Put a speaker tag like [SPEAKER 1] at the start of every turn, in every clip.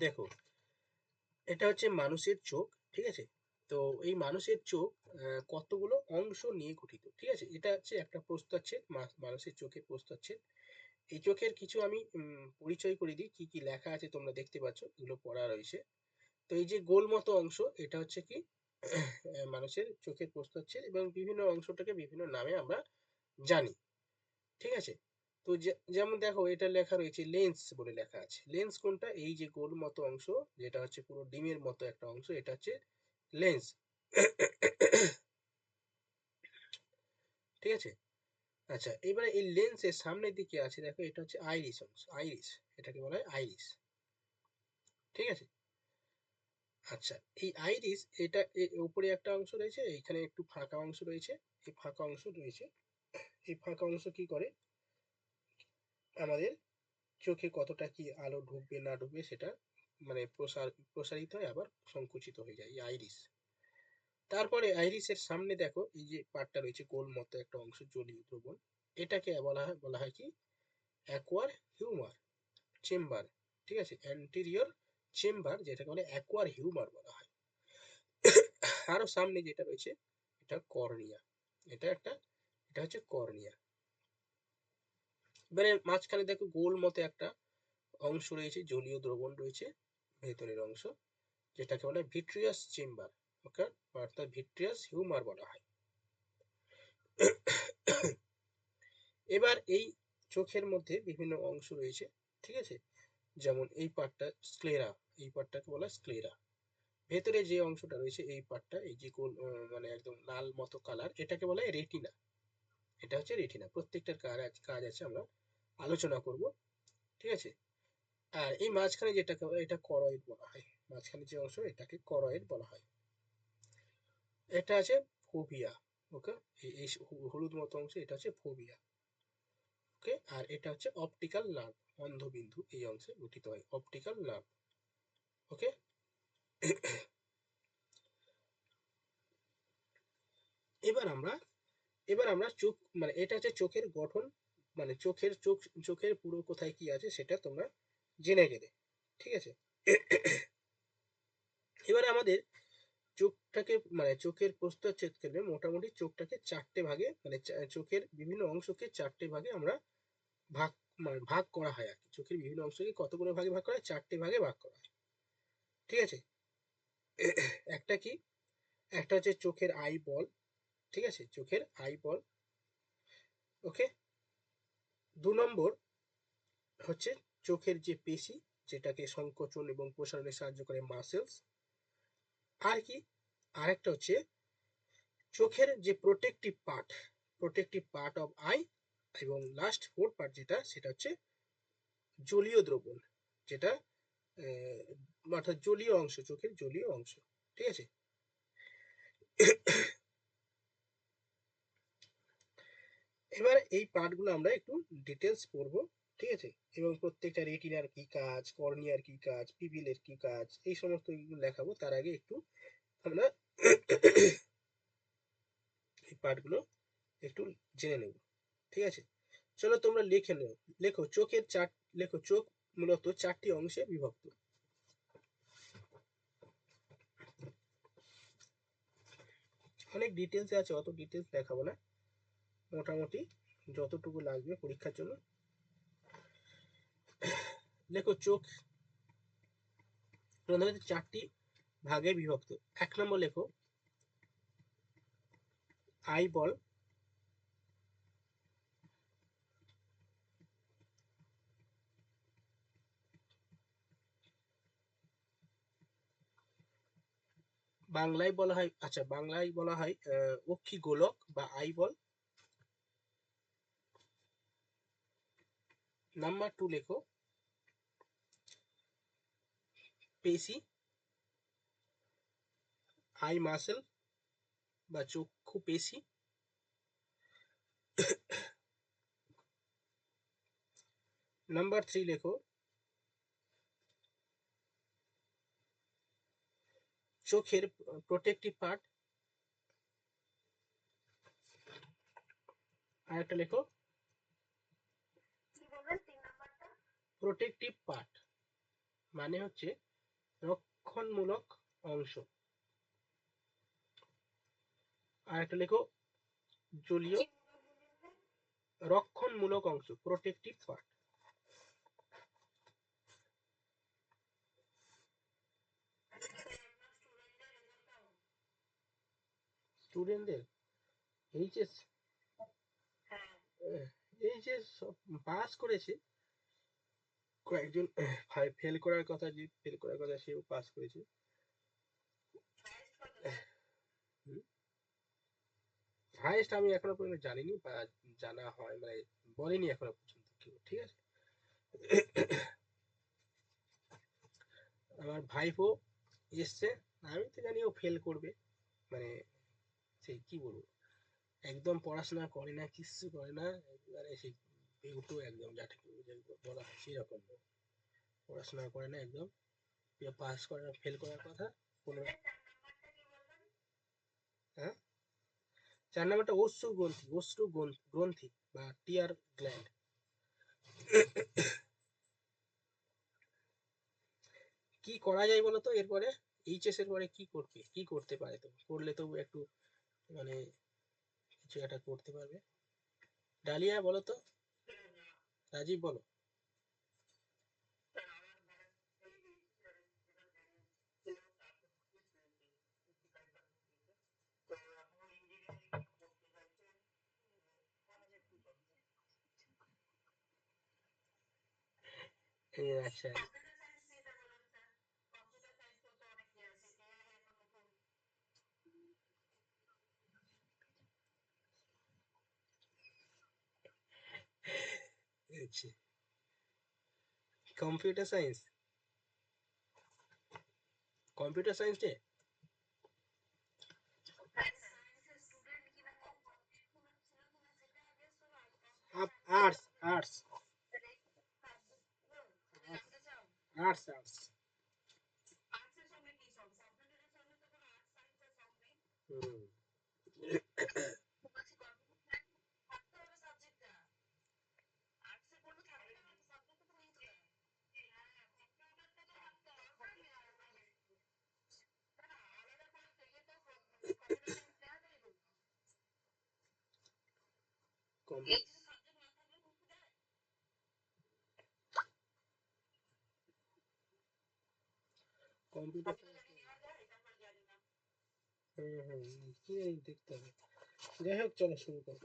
[SPEAKER 1] দেখো, এটা হচ্ছে মানুষের চোখ, ঠিক আছে? তো এই মানুষের চোখ কতগুলো অংশ নিয়ে গঠিত, ঠিক আছে? এটা হচ্ছে একটা প্রস্থচ্ছেদ, মানুষের চোখের প্রস্থচ্ছেদ। এই চোখের কিছু আমি পরিচয় করে দিই, কি কি লেখা আছে তোমরা দেখতে পাচ্ছ, এগুলো পড়া রয়েছে। তো এই যে গোল মতো অংশ, এটা হচ্ছে কি মানুষের চোখের প্রস্থচ্ছেদ, এবং বিভিন্ন অংশটাকে বিভিন্ন নামে আমরা জানি, ঠিক আছে? তো যেমন দেখো, এটা লেখা রয়েছে লেন্স বলে লেখা আছে। লেন্স কোনটা? এই যে গোল মতো অংশ, যেটা হচ্ছে পুরো ডিমের মতো একটা অংশ, এটা হচ্ছে লেন্স। ঠিক আছে? আচ্ছা, এবারে এই লেন্সের সামনের দিকে আছে, দেখো, এটা হচ্ছে আইরিস অংশ, আইরিস, এটাকে বলা হয় আইরিস। ঠিক আছে? আচ্ছা, এই আইরিস, এটা উপরে একটা অংশ রয়েছে, এইখানে একটু ফাঁকা অংশ রয়েছে। এই ফাঁকা অংশ রয়েছে, এই ফাঁকা অংশ কি করে, আমাদের চোখে কতটা কি আলো ঢুকবে না ঢুকবে সেটা মানে প্রসারিত হয়, আবার সংকুচিত হয়ে যায়, এই আইরিস। তারপরে আইরিসের সামনে দেখো, এই যে পার্টটা রয়েছে গোল মতো একটা অংশ, জলীয় দ্রবণ, এটাকে বলা হয় কি, অ্যাকুয়ার হিউমার চেম্বার। ঠিক আছে? অ্যান্টেরিয়র চেম্বার, যেটাকে বলে অ্যাকুয়ার হিউমার বলা হয়। আরো সামনে যেটা রয়েছে, এটা কর্নিয়া। এটা হচ্ছে কর্নিয়া। এবারে মাঝখানে দেখো গোল মতো একটা অংশ রয়েছে, জলীয় দ্রবণ রয়েছে, ভেতরের অংশ, যেটাকে বলে ভিট্রিয়াস চেম্বার। ওকে, অর্থাৎ ভিট্রিয়াস হিউমার বলা হয়। এবার এই চোখের মধ্যে বিভিন্ন অংশ রয়েছে, ঠিক আছে? যেমন এই পার্টটা স্ক্লেরা, এই পার্টটাকে বলা হয় স্ক্লেরা। ভেতরে যে অংশটা রয়েছে, এই পার্টটা, এই যে মানে একদম লাল মতো কালার, এটাকে বলা হয় রেটিনা। এটা হচ্ছে রেটিনা। প্রত্যেকটার কাজ আছে, আমরা আলোচনা করব, ঠিক আছে? আর এই মাঝখানে যেটাকে এটা করয়েড বলা হয়, মাঝখানে যে অংশ, এটাকে করয়েড বলা হয়। এটা আছে ফোভিয়া। ওকে, এই হলুদ মতো অংশ, এটা হচ্ছে ফোভিয়া। ওকে, আর এটা হচ্ছে অপটিক্যাল নার্ভ, অন্ধবিন্দু এই অংশে গঠিত হয়, অপটিক্যাল নার্ভ। ওকে, এবার আমরা এবার আমরা চোখ, মানে এটা হচ্ছে চোখের গঠন, মানে চোখের পুরো কোথায় কি আছে সেটা তোমরা জেনে গেলে, ঠিক আছে? এবারে আমাদের চোখটাকে, মানে চোখের প্রস্থচ্ছেদ করলে মোটামুটি চোখটাকে চারটে ভাগে, মানে চোখের বিভিন্ন অংশকে চারটে ভাগে আমরা ভাগ, মানে ভাগ করা হয় আর কি। চোখের বিভিন্ন অংশকে কতগুলো ভাগে ভাগ করা হয়? চারটে ভাগে ভাগ করা হয়, ঠিক আছে? একটা কি, একটা হচ্ছে চোখের আই বল, ঠিক আছে? চোখের আই বল। ওকে, 2 নম্বর হচ্ছে চোখের যে পেশি, যেটাকে সংকোচন এবং প্রসারণে সাহায্য করে, মাসেলস। আর কি, আরেকটা হচ্ছে চোখের যে প্রোটেক্টিভ পার্ট অফ আই। এবং লাস্ট 4 পার্ট যেটা, সেটা হচ্ছে জলীয় দ্রবণ, যেটা অর্থাৎ জলীয় অংশ, চোখের জলীয় অংশ, ঠিক আছে? এবার এই পার্টগুলো আমরা একটু ডিটেলস পড়বো, ঠিক আছে? এবং প্রত্যেকটা রেটিনার কি কাজ, কর্নিয়ার কি কাজ, পিপিলের কি কাজ, এই সমস্ত লেখাবো। তার আগে একটু আমরা এই পার্টগুলো একটু জেনে নেব, ঠিক আছে? চলো তোমরা লিখে নেও। লেখো, চোখ মূলত 4টি অংশে বিভক্ত। অনেক ডিটেলসে আছে, অত ডিটেলস দেখাবো না, মোটামুটি যতটুকু লাগবে পরীক্ষার জন্য। লেখো, চোখ প্রধানত 4টি ভাগে বিভক্ত। 1 নম্বর লেখো, আই বল। বাংলায় বলা হয়, আচ্ছা, বাংলায় বলা হয় অক্ষি গোলক বা আই বল। নাম্বার 2 লেখো, পেশি, আই মাসেল বা চক্ষু পেশি। নাম্বার 3 লেখো, চোখের প্রোটেক্টিভ পার্ট। আর একটা লেখো, প্রোটেক্টিভ পার্ট মানে হচ্ছে রক্ষণমূলক অংশ। আর একটা লেখো জলীয় রক্ষণমূলক অংশ, প্রোটেক্টিভ পার্ট। স্টুডেন্টদের এইচএস এইচএস পাস করেছে, কয়েকজন ফেল করার কথা, যে ফেল করার কথা সেও পাস করেছে। হাইয়েস্ট আমি এখনো পর্যন্ত জানিনি বা জানা হয় মানে বলেনি এখনো পর্যন্ত কেউ, ঠিক আছে। আমার ভাইপো এসছে, আমি তো জানি ও ফেল করবে, মানে সেই কি বলবো, একদম পড়াশোনা করে না, কিচ্ছু করে না, এবারে সেই বেউটো একদম, যাকে বলা হয় সেরকম, পড়াশোনা করে না একদম, পাস করার ফেল করার কথা কোনো। হ্যাঁ, 4 নাম্বারটা অশ্রু গ্রন্থি বা টিয়ার গ্ল্যান্ড। কি করা যায় বলো তো এরপরে, এইচএস এর পরে কি করতে পারে, তো করলে তো একটু মানে কিছু একটা করতে পারবে। ডালিয়া বলো তো, রাজীব বলো। আচ্ছা, আচ্ছা, computer science, computer science day, arts arts arts arts. হুম, কম্পিউটার, হুম হুম, কি জানি দেখতে হবে। যাই হোক চলো শুরু করো,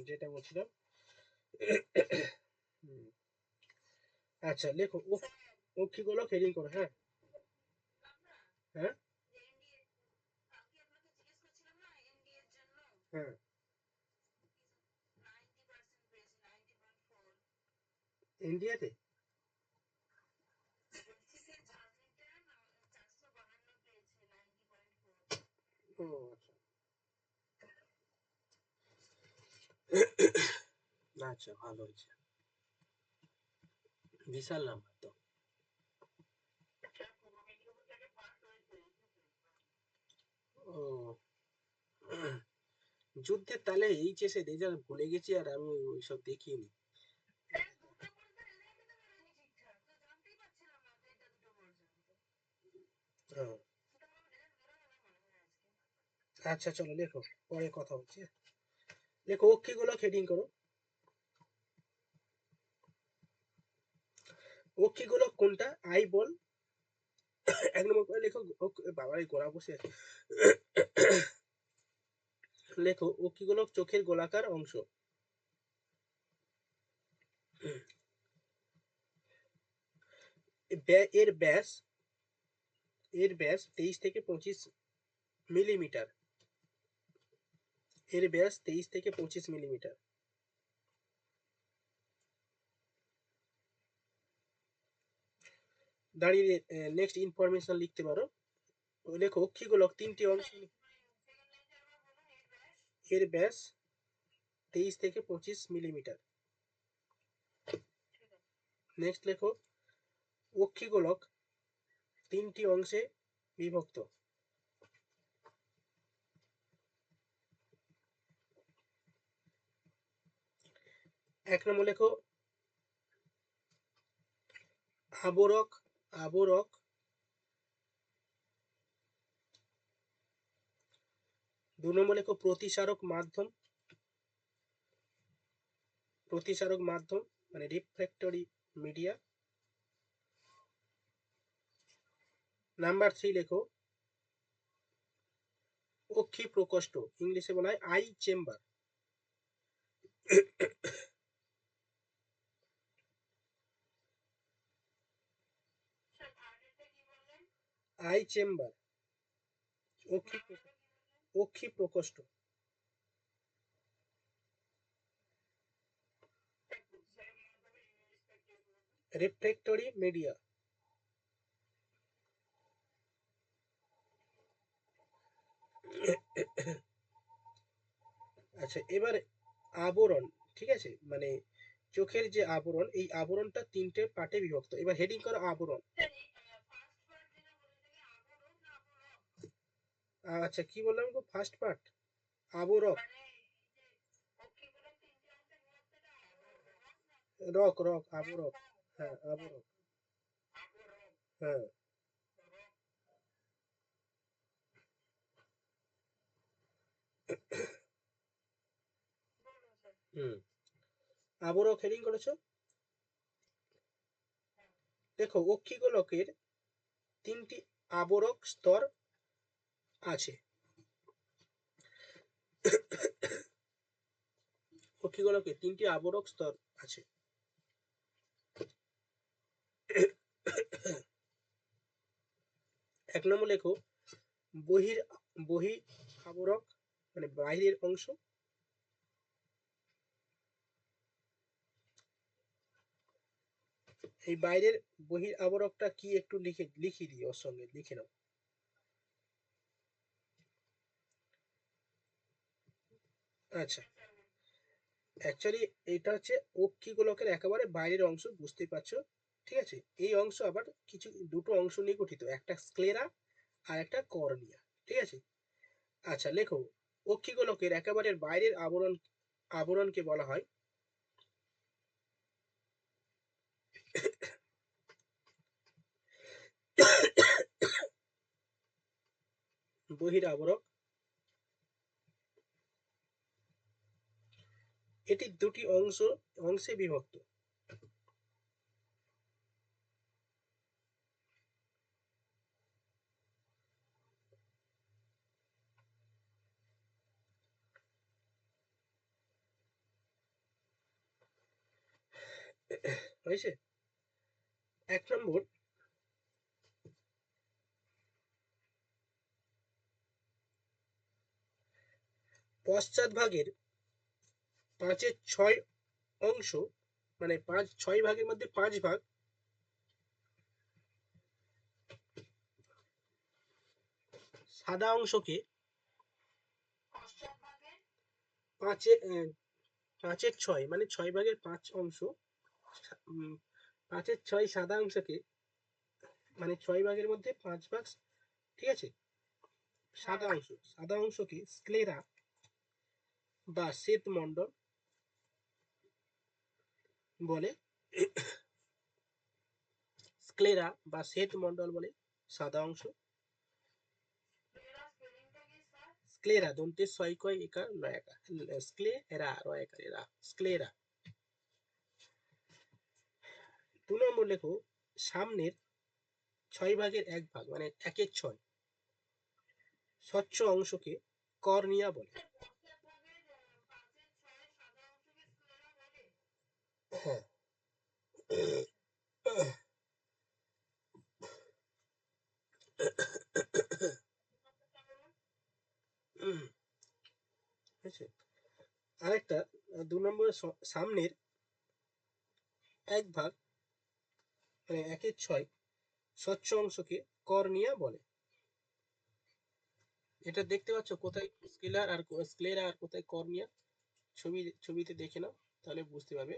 [SPEAKER 1] যেটা বলছিলাম। হুম, আচ্ছা লেখো, অক্ষিগোলক হেডিং করো, হ্যাঁ। হ্যাঁ, হ্যাঁ, ইন্ডিয়াতে, ও আচ্ছা, আচ্ছা ভালো হয়েছে, বিশাল নাম্বার তো। ও, যুদ্ধের তালে এইচএস এর রেজাল্ট ভুলে গেছি, আর আমি ওইসব দেখিনি। হ্যাঁ, আচ্ছা চলো লেখো, পরে কথা হচ্ছে। লেখো অক্ষিগোলক হেডিং করো। অক্ষিগোলক কোনটা, আই বল। 1 নম্বর করে লেখো, বাবার এই গোড়া বসে আছে। লেখো অক্ষিগোলক চোখের গোলাকার অংশ। এর ব্যাস, এর ব্যাস 23 থেকে 25 মিলিমিটার। এর ব্যাস 23 থেকে 25 মিলিমিটার। দাঁড়িয়ে নেক্সট ইনফরমেশন লিখতে পারো। লেখো অক্ষিগোলক 3টি অংশ, এর ব্যাস 23 থেকে 25 মিলিমিটার। নেক্সট লেখো অক্ষিগোলক 3টি অংশে বিভক্ত। 1 নম্বর লেখো আবরক, আবরক। 2 নম্বর লেখো প্রতিসারক মাধ্যম, প্রতিসারক মাধ্যম মানে রিফ্র্যাক্টরি মিডিয়া। নাম্বার 3 লেখো অক্ষি প্রকোষ্ঠ, ইংলিশে বলা হয় আই চেম্বার। আই চেম্বার, অক্ষি, অক্ষি প্রকোষ্ঠ। Refractory media. আচ্ছা এবার আবরণ, ঠিক আছে, মানে চোখের যে আবরণ, এই আবরণটা 3টে পার্টে বিভক্ত। এবার হেডিং করো আবরণ। আচ্ছা কি বললাম গো, ফার্স্ট পার্ট আবরক, রক রক আবরক, হ্যাঁ আবরক, হ্যাঁ। হুম, আবরক হেডিং করেছো। দেখো অক্ষিগোলকের 3টি আবরক স্তর আছে। অক্ষিগোলকের 3টি আবরক স্তর আছে। এক নম্বর লেখো বহির, বহি আবরক মানে বাইরের অংশ। এই বাইরের বহির আবরকটা কি একটু লিখে দিই, ওর সঙ্গে লিখে নাও। আচ্ছা অ্যাকচুয়ালি এটা হচ্ছে অক্ষিগোলকের একেবারে বাইরের অংশ, বুঝতেই পারছো, ঠিক আছে। এই অংশ আবার কিছু দুটো অংশ নিয়ে গঠিত, একটা স্ক্লেরা আর একটা কর্নিয়া, ঠিক আছে। আচ্ছা লেখো অক্ষিগোলকের একেবারে বাইরের আবরণ, আবরণকে বলা হয় বহির আবরক। এটি দুটি অংশে বিভক্ত। হয়েছে। 1 নম্বর, পশ্চাৎ ভাগের 5/6 অংশ, মানে 6 ভাগের মধ্যে 5 ভাগ সাদা অংশকে 5 5/6 মানে 6 ভাগের 5 অংশ, 5/6 সাদা অংশকে, মানে 6 ভাগের মধ্যে 5 ভাগ, ঠিক আছে, সাদা অংশ, সাদা অংশকে স্ক্লেরা বা শ্বেত মণ্ডল বলে। স্ক্লেরা বা শ্বেত মণ্ডল বলে সাদা অংশ। স্ক্লেরা দন্তের ছয় একার লয়াকার, স্ক্লেরা রয়াকার এরা স্ক্লেরা। 2 নম্বর লেখো সামনের 6 ভাগের 1 ভাগ মানে 1/6 স্বচ্ছ অংশকে কর্নিয়া বলে। হ্যাঁ। আরেকটা 2 নম্বর, সামনের 1 ভাগ মানে 1/6 স্বচ্ছ অংশকে কর্নিয়া বলে। এটা দেখতে পাচ্ছ কোথায় স্ক্লেরা আর কোথায় কর্নিয়া, ছবিতে দেখে নাও তাহলে বুঝতে পারবে।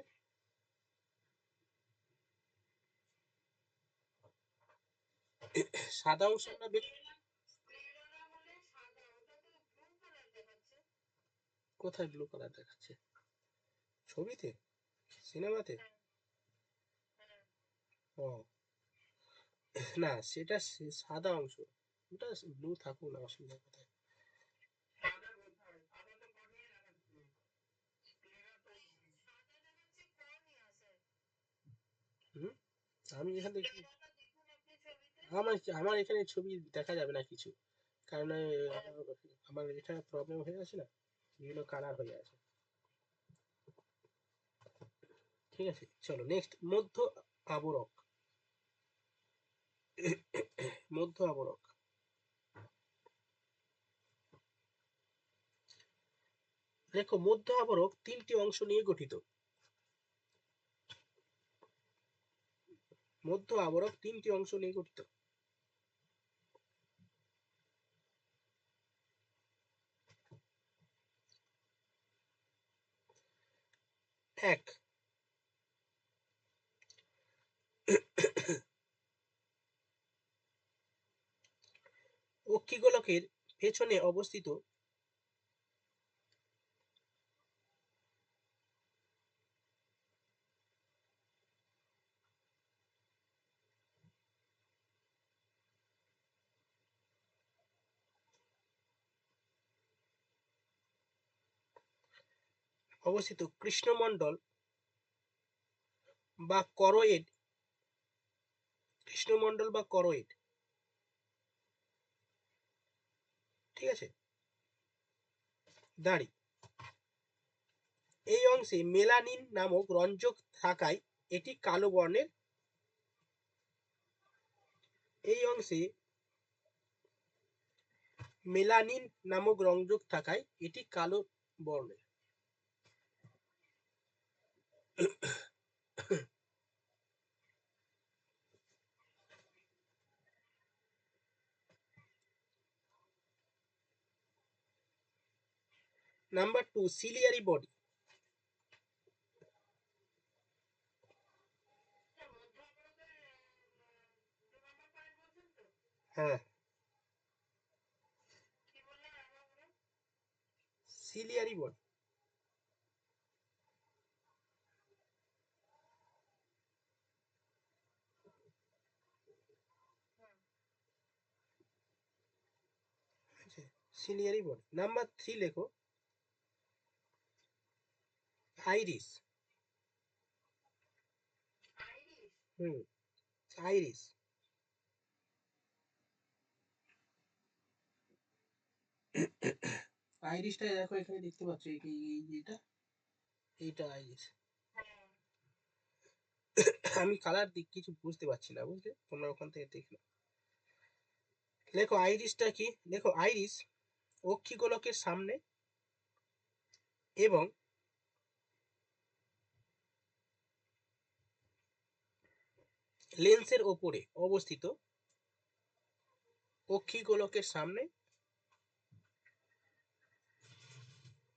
[SPEAKER 1] সাদা অংশ না কোথায় ব্লু কালার দেখাচ্ছে ছবিতে, সিনেমাতে? ও না সেটা সাদা অংশ, ওটা ব্লু থাকুক না, অসুবিধা কোথায়। হুম, আমি এখান থেকে আমার আমার এখানে ছবি দেখা যাবে না কিছু, কারণ আমার এটা প্রবলেম হয়ে আছে না, বিভিন্ন কালার হয়ে আছে। ঠিক আছে, চলো নেক্সট, মধ্য আবরক। মধ্য আবরক, দেখো মধ্য আবরক তিনটি অংশ নিয়ে গঠিত। মধ্য আবরক তিনটি অংশ নিয়ে গঠিত। এক, অক্ষিগোলকের পেছনে অবস্থিত কৃষ্ণমণ্ডল বা করোয়েড, কৃষ্ণমণ্ডল বা করোয়েড, ঠিক আছে, দাড়ি, এই অংশে মেলানিন নামক রঞ্জক থাকায় এটি কালো বর্ণের। এই অংশে মেলানিন নামক রঞ্জক থাকায় এটি কালো বর্ণের। Number two, ciliary body. হ্যাঁ, ciliary body, ciliary body. Number three লেখো, আইরিস। হুম, আইরিস, আইরিসটা দেখো এখানে দেখতে পাচ্ছ, এইটা, এইটা আইরিস। আমি কালার দিক কিছু বুঝতে পারছি না, বুঝলে, তোমরা ওখান থেকে দেখো। লেখো আইরিসটা কি, লেখো আইরিস অক্ষিগোলকের সামনে এবং লেন্সের ওপরে অবস্থিত। অক্ষিগোলকের সামনে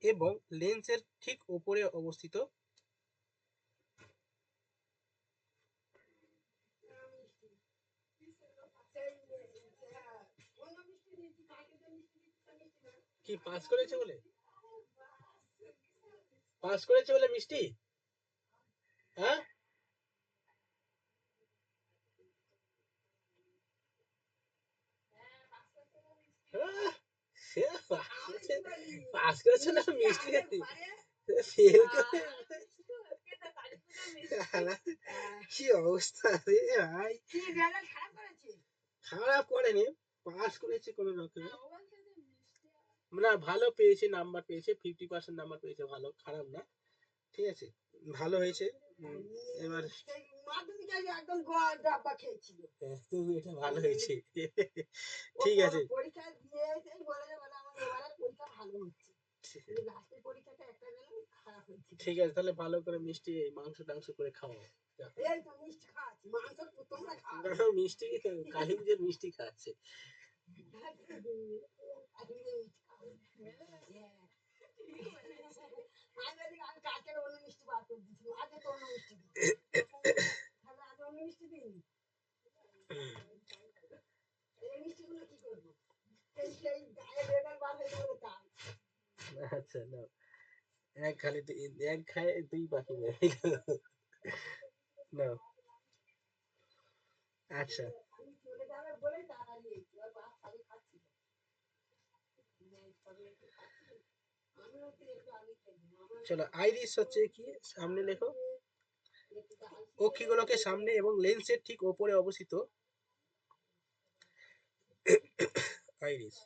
[SPEAKER 1] এবং লেন্সের ঠিক ওপরে অবস্থিত কি পাস করেছে বলে, পাস করেছে বলে মিষ্টি, হ্যাঁ, আহ, সে পাস করেছে না মিষ্টি খেতে, ফেল করে, কি অবস্থা রে ভাই, খারাপ করেনি, পাস করেছে কোনো রকমে, না ভালো পেয়েছে, নাম্বার পেয়েছে, 50% নাম্বার পেয়েছে, ভালো, খারাপ না, ঠিক আছে, ভালো হয়েছে। এবার তুমি, এটা ভালো হয়েছে। ঠিক আছে, ঠিক আছে, তাহলে ভালো করে মিষ্টি মাংস টাংস করে খাওয়াও। মিষ্টি, কালী পুজোর মিষ্টি খাচ্ছে। আচ্ছা না, এক খালি, এক খায় দুই পাখি না, আচ্ছা, চলো, আইরিস হচ্ছে কি, সামনে লেখো, অক্ষিগোলকের সামনে এবং লেন্সের ঠিক ওপরে অবস্থিত আইরিস।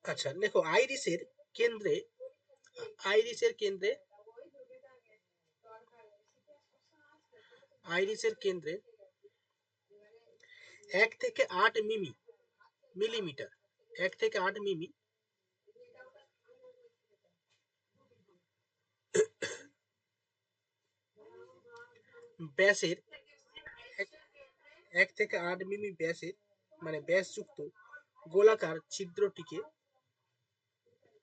[SPEAKER 1] আচ্ছা দেখো, আইরিসের কেন্দ্রে আইরিসের কেন্দ্রে 1 থেকে 8 মিলিমিটার 1 থেকে 8 ব্যাসের 1 থেকে 8 ব্যাসের মানে ব্যাসযুক্ত গোলাকার ছিদ্রটিকে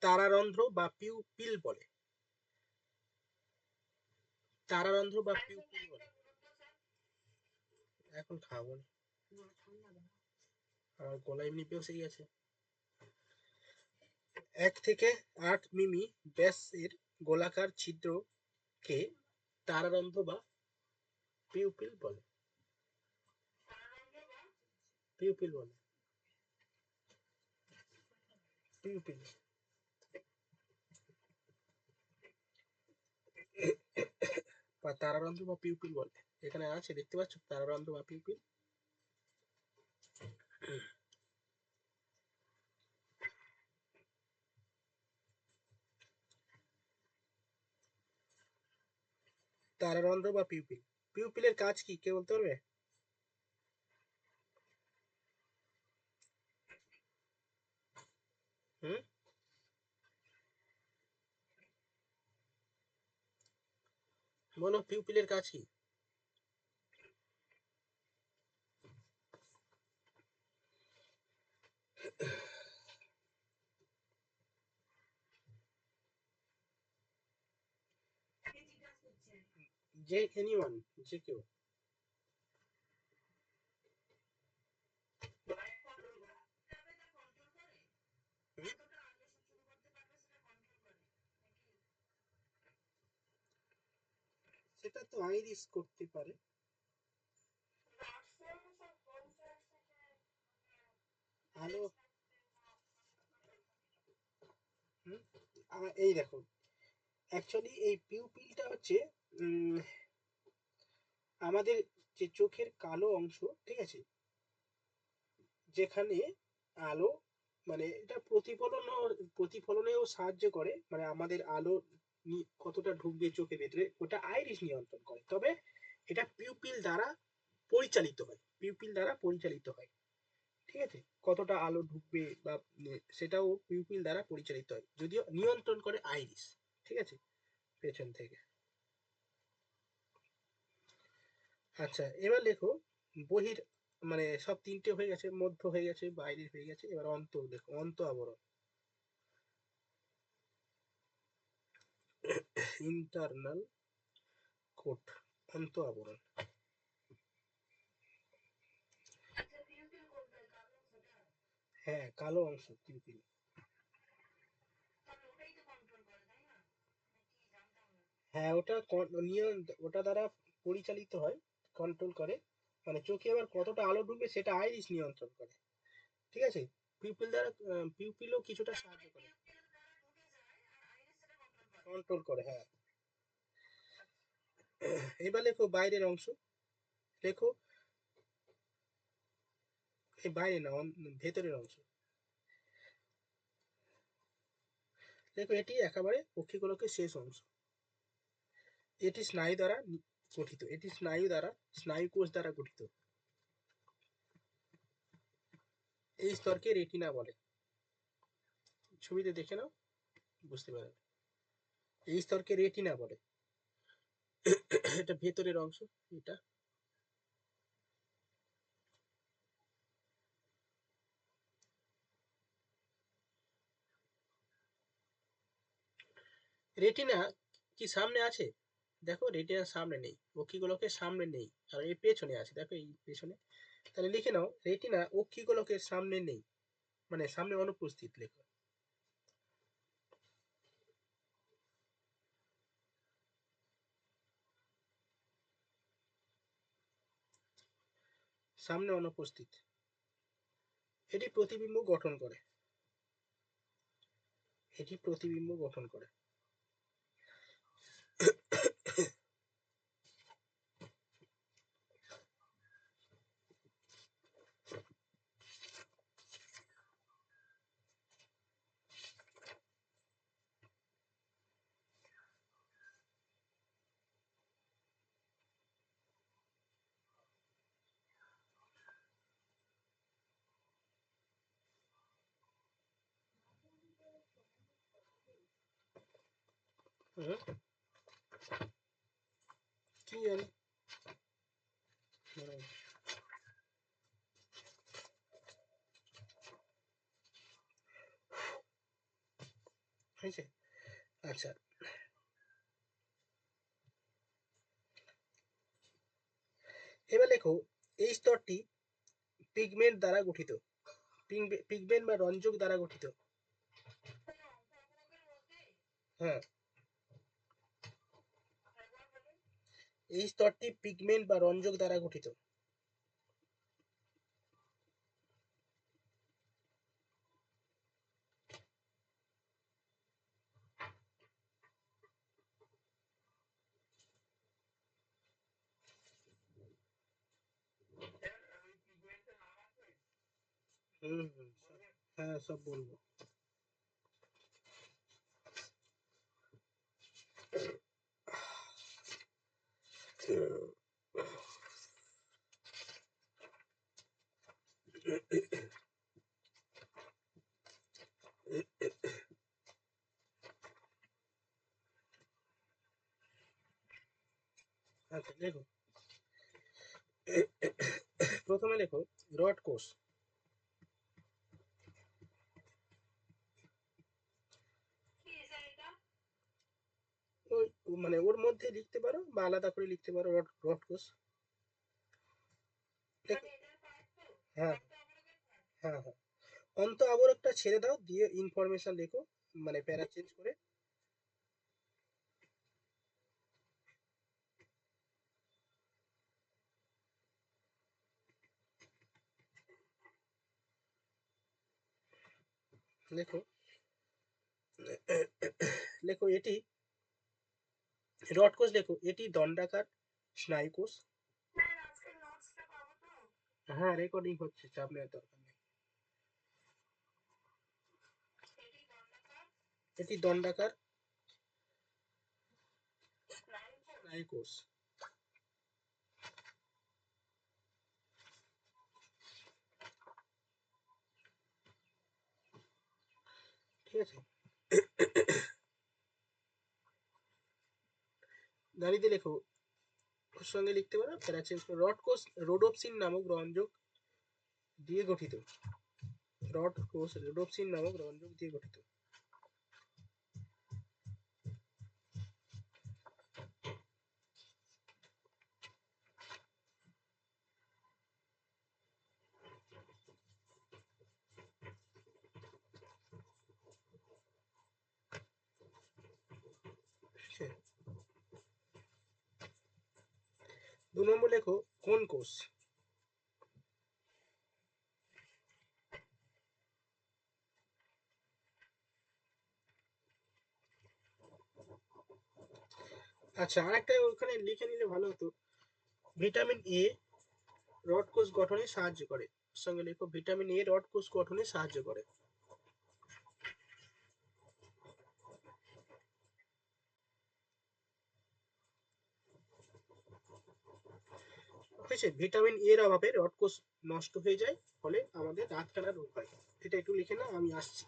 [SPEAKER 1] তারারন্ধ্র বা পিউপিল বলে। তারারন্ধ্র বা পিউপিল বলে। এখন খাবো না, আমার গলা এমনি বেঁচে গেছে। 1 থেকে 8 ব্যাসের গোলাকার ছিদ্রকে তারারন্ধ্র বা পিউপিল বলে। পিউপিল বলে, পিউপিল বা তারারন্ধ্র বা পিউপিল বলে। এখানে আছে, দেখতে পাচ্ছ, তারারন্ধ্র বা পিউপিল। তারারন্ধ্র বা পিউপিল, পিউপিলের কাজ কি কে বলতে পারবে? হুম, বলো পিউপিলের কাজ কি? যে এনিওয়ান, যে কেউ। হুম? সেটা তো আইরিস করতে পারে। আলো, হুম, এই দেখো, অ্যাকচুয়ালি এই পিউপিলটা হচ্ছে উম, আমাদের যে চোখের কালো অংশ, ঠিক আছে, যেখানে আলো, মানে এটা প্রতিফলনেও সাহায্য করে, মানে আমাদের আলো কতটা ঢুকবে চোখের ভেতরে ওটা আইরিস নিয়ন্ত্রণ করে। তবে এটা পিউপিল দ্বারা পরিচালিত হয়, ঠিক আছে, কতটা আলো ঢুকবে বা সেটাও পিউপিল দ্বারা পরিচালিত হয়, যদিও নিয়ন্ত্রণ করে আইরিস, ঠিক আছে, পেছন থেকে। আচ্ছা, এবার লেখো বহির, মানে সব তিনটে হয়ে গেছে, মধ্য হয়ে গেছে, বাইরে হয়ে গেছে, এবার অন্ত দেখো, অন্ত আবরণ, ইন্টারনাল কোট, অন্ত আবরণ। হ্যাঁ, কালো অংশ পিউপিল। হ্যাঁ, ওটা দ্বারা পরিচালিত হয়, কন্ট্রোল করে, মানে চোখে এবার কতটা আলো ঢুকবে সেটা আইরিস নিয়ন্ত্রণ করে, ঠিক আছে। পিউপিলও কিছুটা সাহায্য করে, কন্ট্রোল করে, হ্যাঁ। এবার লেখো বাইরের অংশ, লেখো, এই বাইরে না, ভেতরের অংশ, দেখো এটি একেবারে অক্ষিগোলকের শেষ অংশ। এটি স্নায়ু কোষ দ্বারা গঠিত। এই স্তরকে রেটিনা বলে। ছবিতে দেখে নাও, বুঝতে পারবে। এই স্তরকে রেটিনা বলে। এটা ভেতরের অংশ, এটা। রেটিনা কি সামনে আছে? দেখো রেটিনার সামনে নেই, অক্ষিগোলকের সামনে নেই, আর এই পেছনে আছে, দেখো এই পেছনে। তাহলে লিখে নাও রেটিনা অক্ষিগোলকের সামনে নেই, মানে সামনে অনুপস্থিত লেখো। সামনে অনুপস্থিত। এটি প্রতিবিম্ব গঠন করে, এটি প্রতিবিম্ব গঠন করে। হুম, কি জানি। হুম, হয়েছে। আচ্ছা, এবার লেখো এই স্তরটি পিগমেন্ট দ্বারা গঠিত, পিগমেন্ট বা রঞ্জক দ্বারা গঠিত। হ্যাঁ, এই স্তরটি পিগমেন্ট বা রঞ্জক দ্বারা গঠিত। হুম হুম, হ্যাঁ সব বলবো। আচ্ছা লেখো, প্রথমে লেখো রড কোষ। ওই মানে ওর মধ্যে লিখতে পারো বা আলাদা করে লিখতে পারো, রড রড কোষ। লেখো। হ্যাঁ হ্যাঁ হ্যাঁ, অন্ত আবরকটা ছেড়ে দাও, দিয়ে ইনফরমেশন লেখো, মানে প্যারা চেঞ্জ করে। লেখো, লেখো এটি রড কোষ, লেখো এটি দণ্ডাকার স্নায়ু কোষ। হ্যাঁ রেকর্ডিং হচ্ছে, চাপ নেওয়ার দরকার নেই। এটি দণ্ডাকার স্নায়ু কোষ। ঠিক আছে, দাঁড়িয়ে লেখো, ওর সঙ্গে লিখতে পারো প্যারা চেঞ্জ করে, রড কোষ রোডোপসিন নামক রঞ্জক দিয়ে গঠিত। রড কোষ রোডোপসিন নামক রঞ্জক দিয়ে গঠিত। ঠিক আছে? 2 নম্বর লেখো কোন কোষ। আচ্ছা, আরেকটা ওখানে লিখে নিলে ভালো হতো, ভিটামিন এ রড কোষ গঠনে সাহায্য করে। ওর সঙ্গে লেখো ভিটামিন এ রড কোষ গঠনে সাহায্য করে। হয়েছে, ভিটামিন এর অভাবে রড কোষ নষ্ট হয়ে যায়, ফলে আমাদের রাতকানা রোগ হয়। এটা একটু লিখে নাও, আমি আসছি।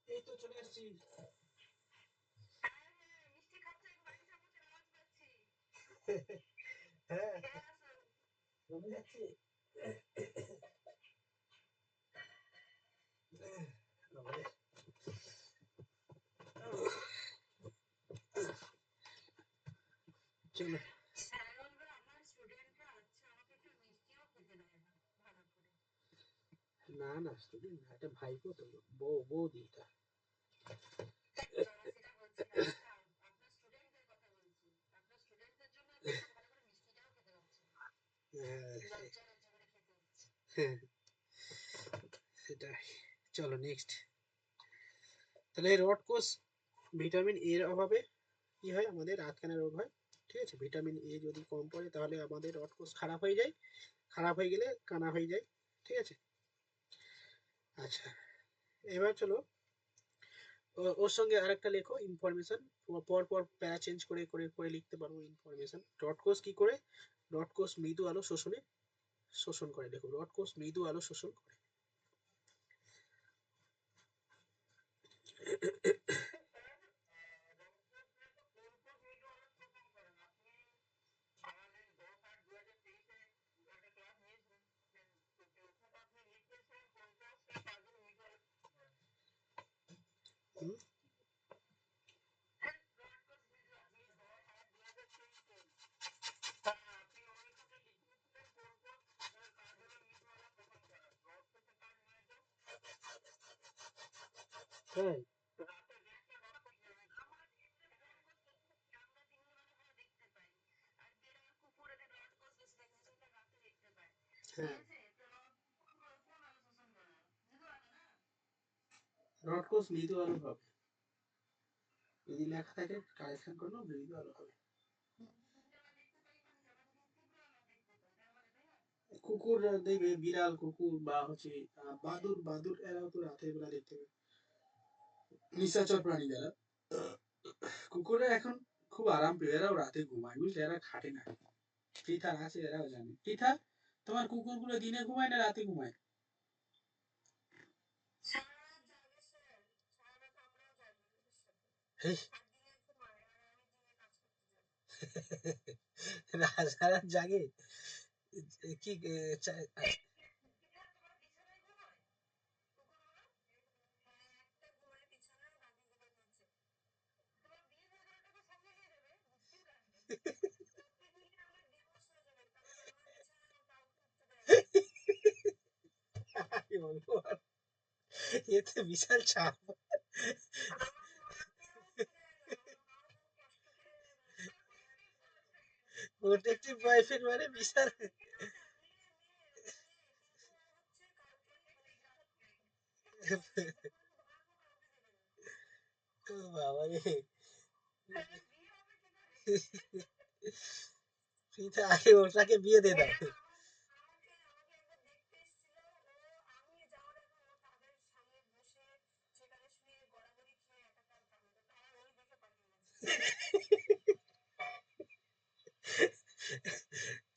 [SPEAKER 1] এই তো চলে আসছি। হ্যাঁ চলে যাচ্ছি। চলো না না স্টুডেন্ট না, এটা ভাইপো তো, বৌদি এটা। হ্যাঁ হ্যাঁ, সেটাই। চলো নেক্সট। তাহলে রড কোষ ভিটামিন এর অভাবে কি হয়, আমাদের রাতকানা রোগ হয়। ঠিক আছে, ভিটামিন এ যদি কম পড়ে তাহলে আমাদের রড কোষ খারাপ হয়ে যায়, খারাপ হয়ে গেলে কানা হয়ে যায়। ঠিক আছে। আচ্ছা, এবার চলো ওর সঙ্গে আরেকটা লেখো ইনফরমেশন, পর পর প্যারা চেঞ্জ করে করে করে লিখতে পারবো ইনফরমেশন। রড কোষ কি করে? রড কোষ মৃদু আলো শোষণ করে। দেখো, রড কোষ মৃদু আলো শোষণ করে। হুম, তাই? হ্যাঁ ডট কোর্স মৃদু আলো হবে, যদি লেখা থাকে কারেকশন করলো, মৃদু আলো হবে। কুকুর দেখবে, বিড়াল কুকুর বা হচ্ছে বাদুর, বাদুর এরাও তো রাতের বেলা দেখতে পাবে, নিশাচর প্রাণী যারা। কুকুররা এখন খুব আরাম প্রিয়, এরাও রাতে ঘুমায়, বুঝলে, এরা খাটে না। পৃথার আছে, এরাও জানে। পৃথা, তোমার কুকুরগুলো দিনে ঘুমায় না রাতে ঘুমায়? সারা জাগে কি বলবো, এতে বিশাল চাপ। প্রোটেক্টিভ বয়ফ্রেন্ড মানে বিশাল। বাবা রে, আগে ওটাকে বিয়ে দিয়ে দাও।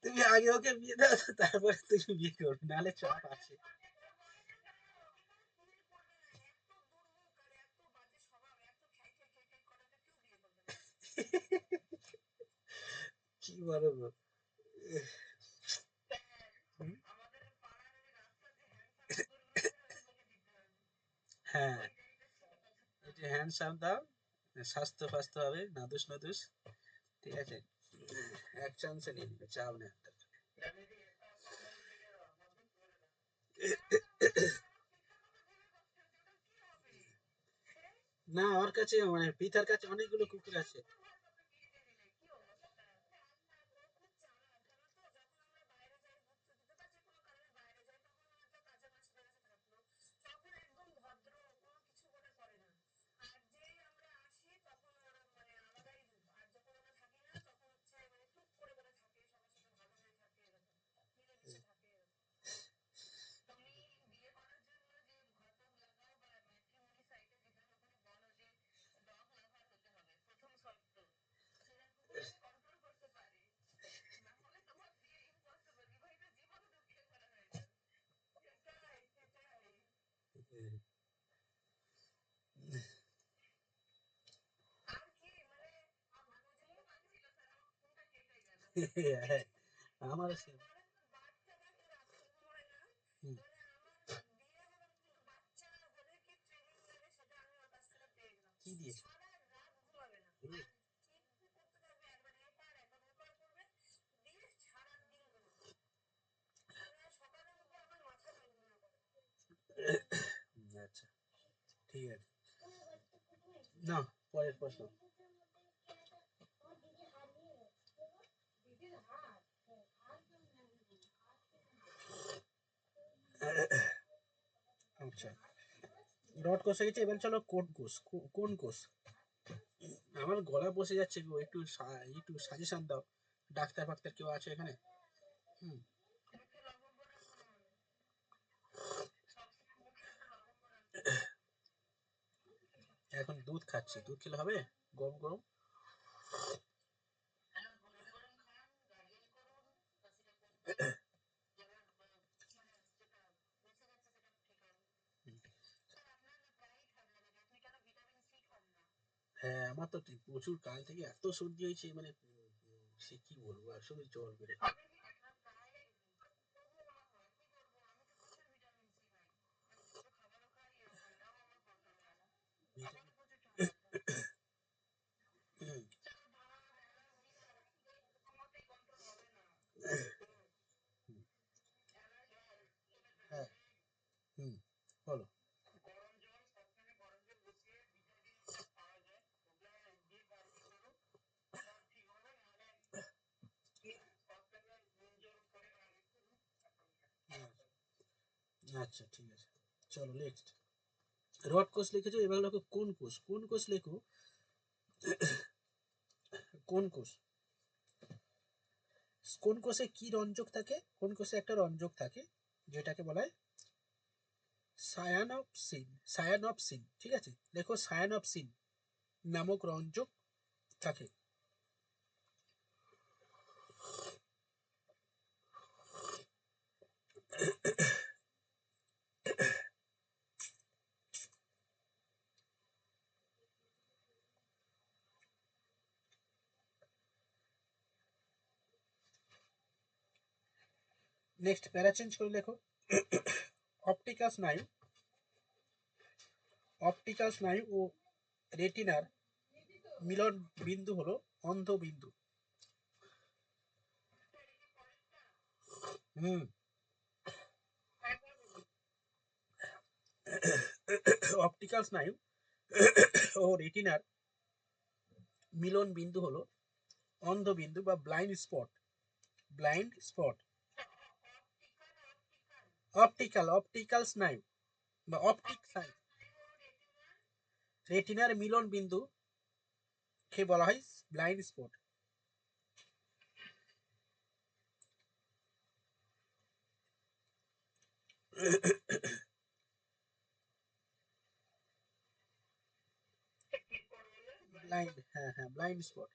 [SPEAKER 1] তুমি আগে ওকে বিয়ে দাও, তারপরে তুমি বিয়ে করবে, নাহলে চাপ আছে। কি বলো গো? হ্যাঁ, একটু হ্যান্ডসাম দাও, স্বাস্থ্য ফাস্থ্য হবে, নাদুস নাদুস, ঠিক আছে, এক চান্সে নিয়ে নিবে, চাপ নেই। না, ওর কাছে মানে পিতার কাছে অনেকগুলো কুকুর আছে। আমার কি দিয়েছে? আচ্ছা, ঠিক আছে, না, পরের প্রশ্ন। আচ্ছা, ডট কোষে গেছে, এবার চলো কোন কোষ। কোন কোষ? আমার গলা বসে যাচ্ছে গো, একটু একটু সাজেশন দাও, ডাক্তার ফাক্তার কেউ আছে এখানে? হুম। এখন দুধ খাচ্ছি, দুধ খেলে হবে? গরম গরম। হ্যাঁ, আমার তো প্রচুর কাল থেকে এত সর্দি হয়েছে, মানে সে কি বলবো, আর শুধু জ্বর বেড়ে। হ্যাঁ। হুম, বলো। আচ্ছা, ঠিক আছে, চলো নেক্সট। রড কোষ লিখেছো, এবার লেখো কোন কোষ। কোন কোষ লেখো, কোন কোষ। কোন কোষে কি রঞ্জক থাকে? কোন কোষে একটা রঞ্জক থাকে যেটাকে বলা হয় সায়ানপসিন। সায়ানপসিন, ঠিক আছে, লেখো সায়ানপসিন নামক রঞ্জক থাকে। নেক্সট প্যারা চেঞ্জ করে লেখো অপটিক্যাল স্নায়ু। অপটিক্যাল স্নায়ু ও রেটিনার মিলন বিন্দু হলো অন্ধ বিন্দু। হুম। অপটিক্যাল স্নায়ু ও রেটিনার মিলন বিন্দু হলো অন্ধ বিন্দু বা blind spot. Blind spot. Optical, optical স্নায়ু বা অপটিক স্নায়ু, রেটিনার মিলন বিন্দু কে বলা হয় ব্লাইন্ড স্পট। ব্লাইন্ড, হ্যাঁ হ্যাঁ, ব্লাইন্ড স্পট।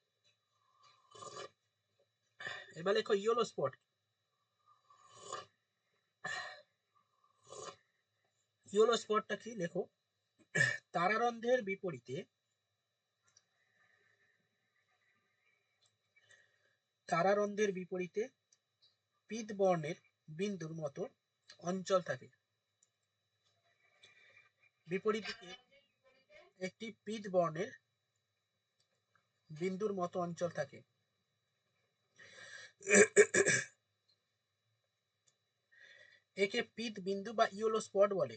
[SPEAKER 1] এবার লেখো ইয়েলো স্পট। ইয়েলো স্পটটা কি লেখো, তারারন্ধ্রের বিপরীতে, তারারন্ধ্রের বিপরীতে পীত বর্ণের বিন্দুর মতো অঞ্চল থাকে। বিপরীত দিকে একটি পীত বর্ণের বিন্দুর মতো অঞ্চল থাকে। একে পীত বিন্দু বা ইয়েলো স্পট বলে।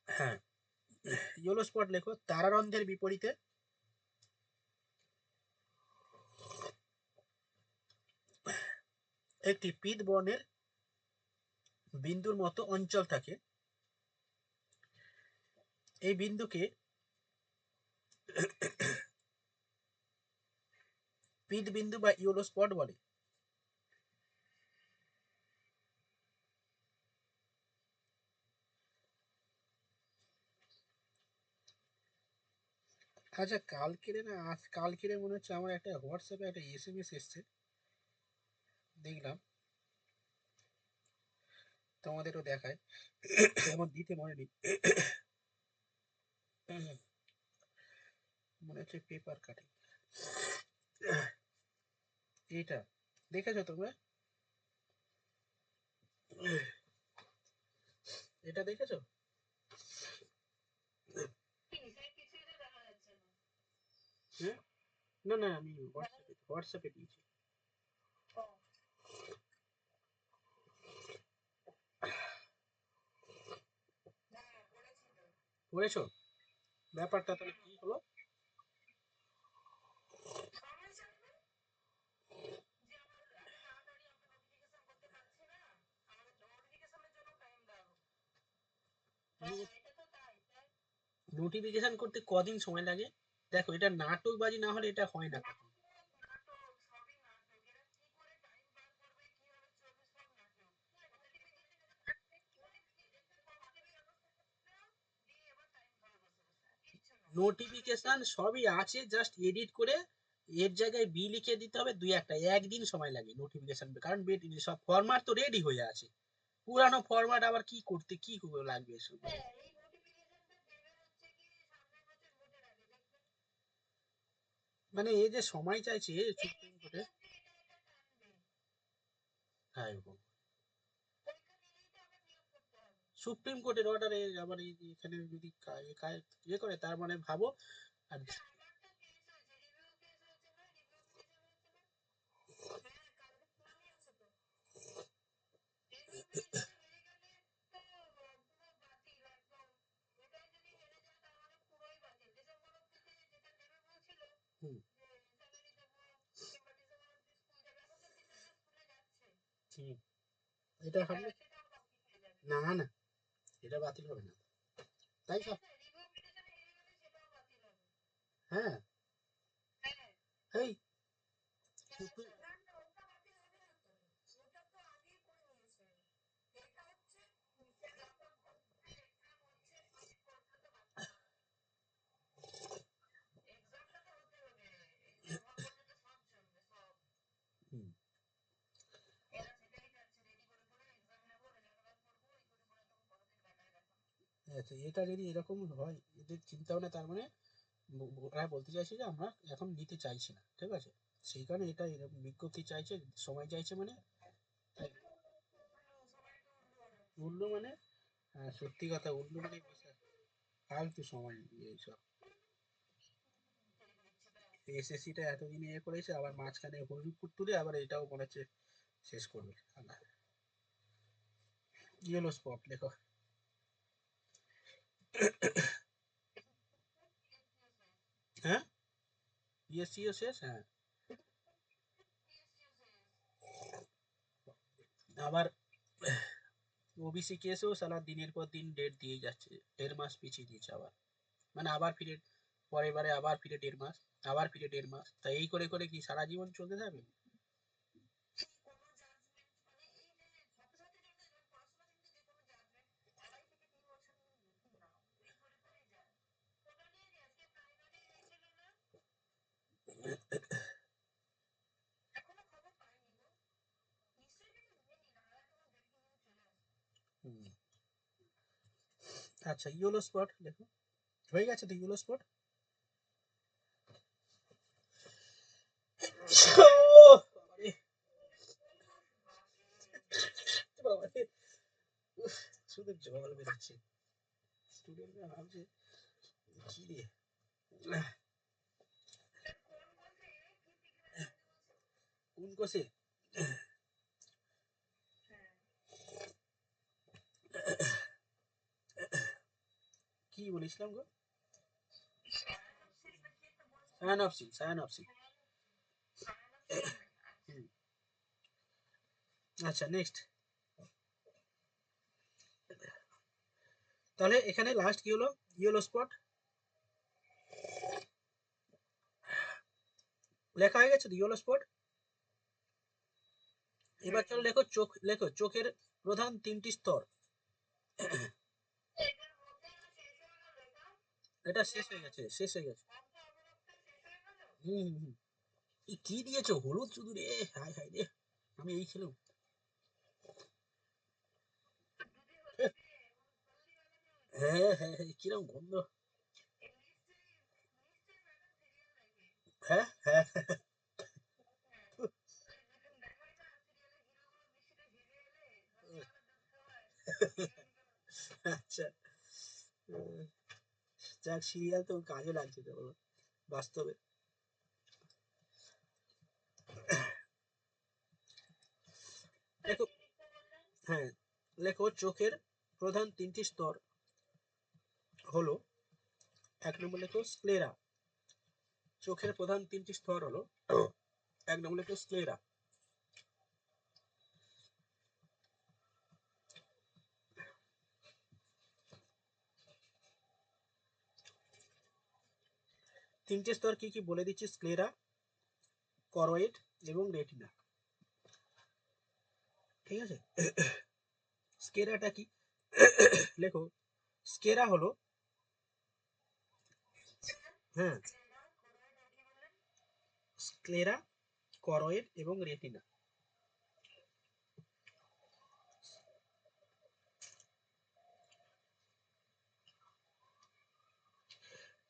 [SPEAKER 1] হ্যাঁ, ইয়েলো স্পট লেখো তারারন্ধ্রের বিপরীতে একটি পীত বর্ণের বিন্দুর মতো অঞ্চল থাকে। এই বিন্দুকে পীত বিন্দু বা ইয়েলো স্পট বলে। আচ্ছা, কালকেরে না আজ কালকেরে মনে হচ্ছে আমার একটা হোয়াটসঅ্যাপে একটা এসএমএস এসছে, দেখলাম, তোমাদেরও দেখায়, আমার দিতে মনে নেই। মনে হচ্ছে পেপার কাটিং। এটা দেখেছো তোমরা? এটা দেখেছো? হ্যাঁ, না না, আমি হোয়াটসঅ্যাপে দিয়েছি। পড়েছো? ব্যাপারটা তাহলে কি হলো? নোটিফিকেশন করতে কদিন সময় লাগে? দেখো, এটা নাটকবাজি না হলে এটা হয় না। নোটিফিকেশন সবই আছে, জাস্ট এডিট করে এর জায়গায় বি লিখে দিতে হবে, দুই একটা একদিন সময় লাগে নোটিফিকেশন, কারণ সব ফরম্যাট তো রেডি হয়ে আছে। পুরানো ফরম্যাট আবার কি করতে কি লাগবে এসব? মানে এই যে সময় চাইছে সুপ্রিম কোর্টে। হ্যাঁ, সুপ্রিম কোর্টের অর্ডারে আবার এখানে যদি ইয়ে করে, তার মানে ভাবো। আর হুম, হুম, এটা হবে না, না, এটা বাতিল হবে না, তাই সব। হ্যাঁ, এই হুম, আচ্ছা, এটা যদি এরকম হয় এদের চিন্তা ভাবনা, তার মানে ওরা বলতে চাইছে যে আমরা এখন নিতে চাইছি না, ঠিক আছে, সেই কারণে এটা এরকম বিজ্ঞপ্তি চাইছে, সময় চাইছে, মানে উল্লু মানে, সত্যি কথা, উল্লু মানে বিশাল ফালতু সময় এইসব। এসএসসিটা এতদিন ইয়ে করেছে, আবার মাঝখানে হরিপুর তুলে আবার এটাও মনে হচ্ছে শেষ করবে। ইয়েলো স্পট লেখো। হ্যাঁ, বিএসসিও শেষ, হ্যাঁ। আবার ওবিসি কেসেও সালা দিনের পর দিন ডেট দিয়ে যাচ্ছে, 1.5 মাস পিছিয়ে দিয়েছে আবার, মানে আবার ফিরে, পরের বারে আবার ফিরে 1.5 মাস, আবার ফিরে 1.5 মাস, তাই এই করে করে কি সারা জীবন চলতে থাকবে? হুম। আচ্ছা, ইয়েলো স্পট দেখো, হয়ে গেছে তো ইয়েলো স্পট। শুধু জল বেরোচ্ছে, স্টুডেন্টরা ভাবছে কি রে। কোন কোষে? কি বলেছিলাম গো? সায়ানপসিস, সায়ানপসিস। আচ্ছা, নেক্সট। তাহলে এখানে লাস্ট কি হলো? ইয়েলো স্পট লেখা হয়ে গেছে তো, ইয়েলো স্পট। এবার চলো লেখো চোখ, লেখো চোখের প্রধান 3টি স্তর। এটা শেষ হয়ে গেছে, শেষ হয়ে গেছে। হুম, হুম, হুম। কি দিয়েছো, হলুদ শুধু রে, হাই হাই রে, আমি এই ছিলাম। হ্যাঁ, হ্যাঁ, হ্যাঁ, কিরম গন্ধ। হ্যাঁ, হ্যাঁ, আচ্ছা। উম, যাক, সিরিয়াল তো কাজে লাগছে তো বলো, বাস্তবে। লেখো, হ্যাঁ, লেখো চোখের প্রধান 3টি স্তর হলো, 1 নম্বর লেখো স্ক্লেরা। চোখের প্রধান 3টি স্তর হলো, 1 নম্বর লেখো স্ক্লেরা। 3টে স্তর কি কি বলে দিচ্ছি: স্ক্লেরা, করয়েড এবং রেটিনা। ঠিক আছে, স্কেরাটা কি? লেখো, স্কেরা হলো, হ্যাঁ, স্ক্লেরা, করয়েড এবং রেটিনা।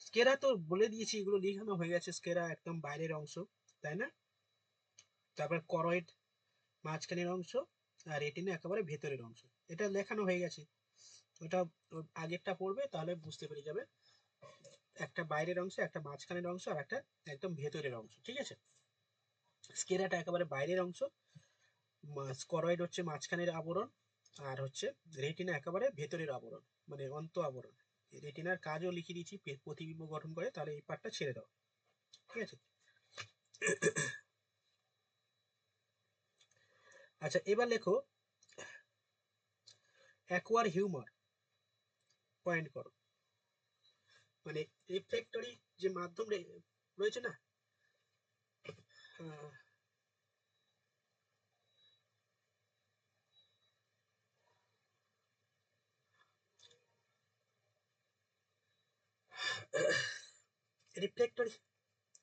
[SPEAKER 1] স্কেরা তো বলে দিয়েছি, এগুলো লেখানো হয়ে গেছে, স্কেরা একদম বাইরের অংশ, তাই না? তারপর করয়েড মাঝখানের অংশ, আর রেটিনা একেবারে ভেতরের অংশ। এটা লেখানো হয়ে গেছে, ওটা আগেরটা পড়বে তাহলে বুঝতে পেরে যাবে। একটা বাইরের অংশ, একটা মাঝখানের অংশ, আর একটা একদম ভেতরের অংশ, ঠিক আছে। স্কেরাটা একেবারে বাইরের অংশ, স্করয়েড হচ্ছে মাঝখানের আবরণ, আর হচ্ছে রেটিনা একেবারে ভেতরের আবরণ, মানে অন্ত আবরণ। রেটিনার কাজও লিখে দিয়েছি, প্রতিবিম্ব গঠন করে, তাহলে এই পার্টটা ছেড়ে দাও, ঠিক আছে। আচ্ছা এবার লেখো অ্যাকোয়ার হিউমার পয়েন্ট করো। মানে রিফ্লেক্টরি যে মাধ্যম রয়েছে না, রিফ্লেক্টরি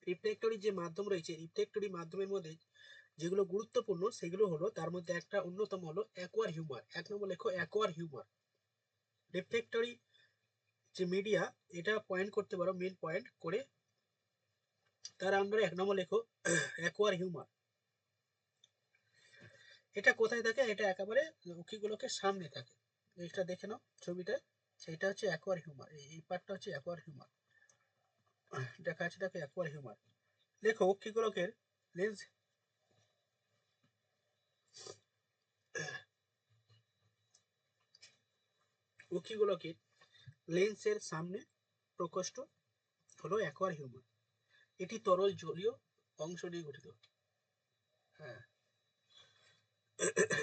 [SPEAKER 1] রিফ্লেক্টরি যে মাধ্যম রয়েছে, রিফ্লেক্টরি মাধ্যমের মধ্যে যেগুলো গুরুত্বপূর্ণ সেগুলো হলো, তার মধ্যে একটা অন্যতম হলো অ্যাকোয়ার হিউমার। এক নম্বর লেখো অ্যাকোয়ার হিউমার। রিফ্লেক্টরি যে মিডিয়া, এটা পয়েন্ট করতে পারো মেন পয়েন্ট করে। তার আন্ডারে এক নম্বর লেখো অ্যাকোয়ার হিউমার। এটা কোথায় থাকে? এটা একেবারে উকিগুলোকে সামনে থাকে। এটা দেখে নাও ছবিটা, সেটা হচ্ছে অ্যাকোয়ার হিউমার। এই পার্টটা হচ্ছে অ্যাকোয়ার হিউমার, দেখা যাচ্ছে দেখো অ্যাকোয়ার হিউমার। লেখো উকিগুলোকের লেন্স উকিগুলোকে লেন্সের সামনে প্রকোষ্ঠ হলো অ্যাকোয়ার হিউমার। এটি তরল জলীয় অংশ নিয়ে গঠিত। হ্যাঁ,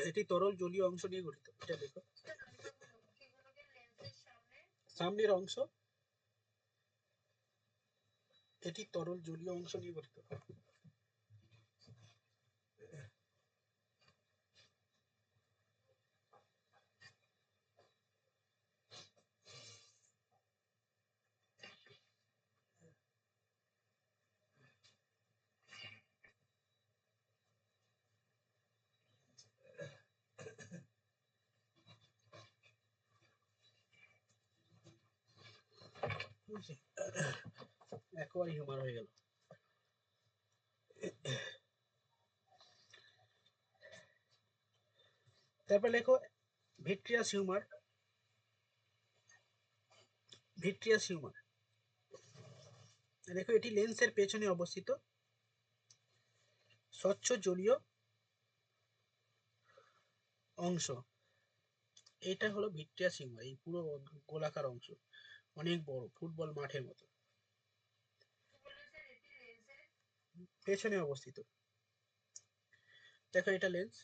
[SPEAKER 1] এটি তরল জলীয় অংশ নিয়ে গঠিত। এটা দেখো সামনের অংশ, এটি তরল জলীয় অংশ নিয়ে গঠিত। অ্যাকোয়ার হিউমার হয়ে গেল। তারপর লেখো ভিট্রিয়াস হিউমার। ভিট্রিয়াস হিউমার দেখো, এটি লেন্সের পেছনে অবস্থিত স্বচ্ছ জলীয় অংশ। এটা হলো ভিট্রিয়াস হিউমার। এই পুরো গোলাকার অংশ অনেক বড়, ফুটবল মাঠের মতো, পেছনে অবস্থিত। দেখো এটা লেন্স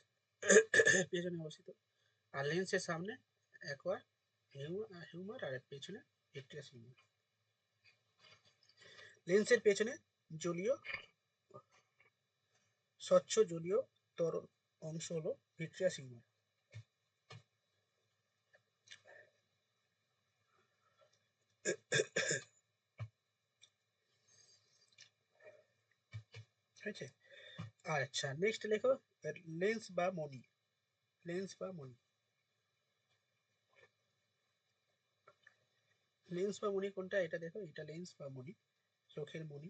[SPEAKER 1] পেছনে অবস্থিত, আর লেন্সের সামনে অ্যাকোয়ার হিউমার আর পেছনে ভিট্রিয়াস হিউমার। লেন্সের পেছনে জলীয় স্বচ্ছ জলীয় তরল অংশ হলো ভিট্রিয়াস হিউমার। ঠিক আছে, আচ্ছা নেক্সট লেখো লেন্স বা মণি। লেন্স বা মণি, লেন্স বা মণি কোনটা? এটা দেখো, এটা লেন্স বা মণি, চোখের মণি।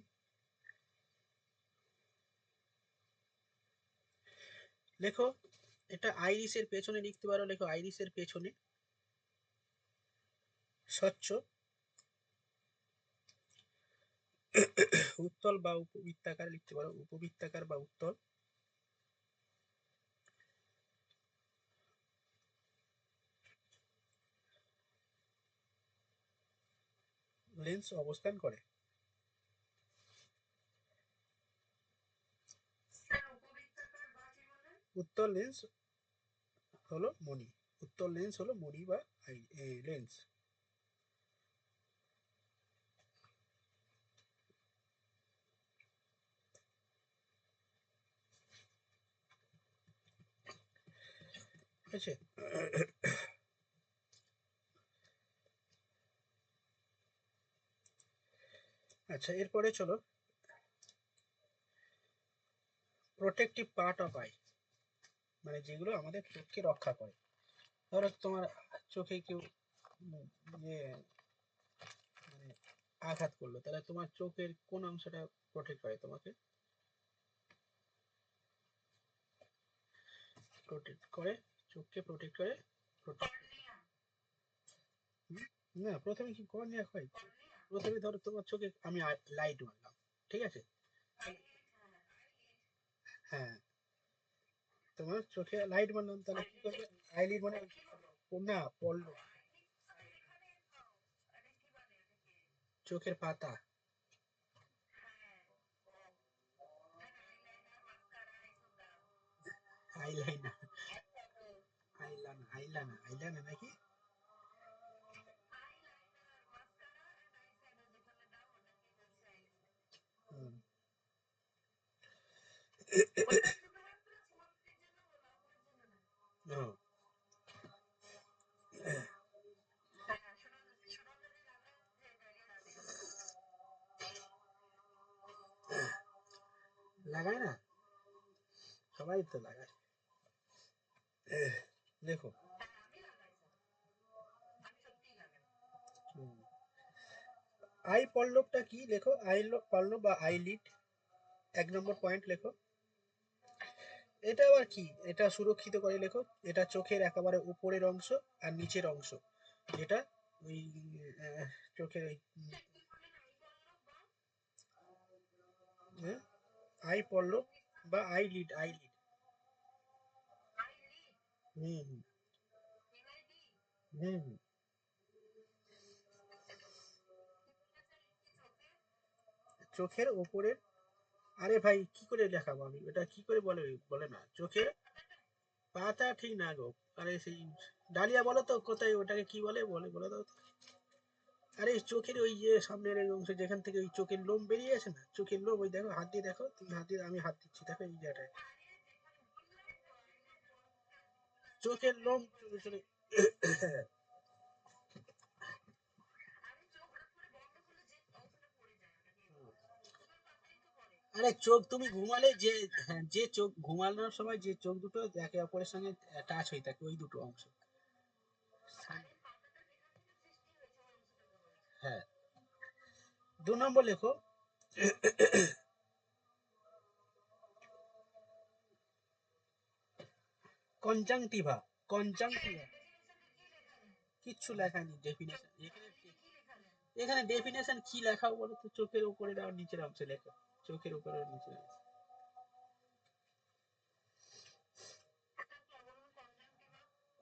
[SPEAKER 1] লেখো এটা আইরিসের পেছনে লিখতে পারো। লেখো আইরিসের পেছনে স্বচ্ছ উত্তল বা উপবৃত্তাকার লিখতে পারো, উপবৃত্তাকার বা উত্তল লেন্স অবস্থান করে। উত্তল লেন্স হলো মণি, উত্তল লেন্স হলো মণি বা লেন্স। ঠিক আছে, আচ্ছা এরপরে চলো প্রোটেক্টিভ পার্ট অফ আই, মানে যেগুলো আমাদের চোখকে রক্ষা করে। ধরো তোমার চোখে কেউ ইয়ে মানে আঘাত করলো, তাহলে তোমার চোখের কোন অংশটা প্রোটেক্ট করে তোমাকে? প্রোটেক্ট করে, চোখকে প্রোটেক্ট করে। না, প্রথমে কি কর্নিয়া হয়? প্রথমে ধরো তোমার চোখে আমি লাইট মারলাম, ঠিক আছে? হ্যাঁ, তোমার চোখে লাইট মারলাম, তাহলে কি করবে? আইলিড মানে না, পড়লো চোখের পাতা। আইলাইনার, আইলাইনার নাকি? হুম। ও, লাগায় না, সবাই তো লাগায়। দেখো, আই পল্লবটা কি লেখো, আই পল্লব বা আইলিড, 1 নম্বর পয়েন্ট লেখো। এটা আবার কি, এটা সুরক্ষিত করে লেখো, এটা চোখের একেবারে উপরের অংশ আর নিচের অংশ, যেটা ওই আহ, চোখের ওই আই পল্লব বা আইলিড, আইলিড। হুম হুম হুম হুম। চোখের উপরের, আরে ভাই কি করে দেখাবো আমি, এটা কি করে বলে, বলে না চোখের পাতা ঠিক না গো, আরে সেই ডালিয়া বলো তো, কোথায় ওটাকে কি বলে, বলে বলে দাও তো। আরে চোখের ওই যে সামনের এই অংশ যেখান থেকে ওই চোখের লোম বেরিয়ে আসে না, চোখের লোম, ওই দেখো হাত দিয়ে দেখো, তুমি হাত দিয়ে, আমি হাত দিচ্ছি দেখো এই জায়গাটায় চোখের লোম চলে চলে। আরে চোখ তুমি ঘুমালে যে, হ্যাঁ যে চোখ ঘুমানোর সময় যে চোখ দুটো একে অপরের সঙ্গে টাচ হয়ে থাকে, ওই দুটো অংশ। হ্যাঁ। 2 নম্বর লেখো, কনজাংটিভা, কনজাংটিভা। কিচ্ছু লেখা নেই ডেফিনেশন এখানে, এখানে ডেফিনেশন কি লেখাও বলো তো, চোখের উপরে আর নিচের অংশে লেখো, চোখের উপরে আর নিচের অংশে।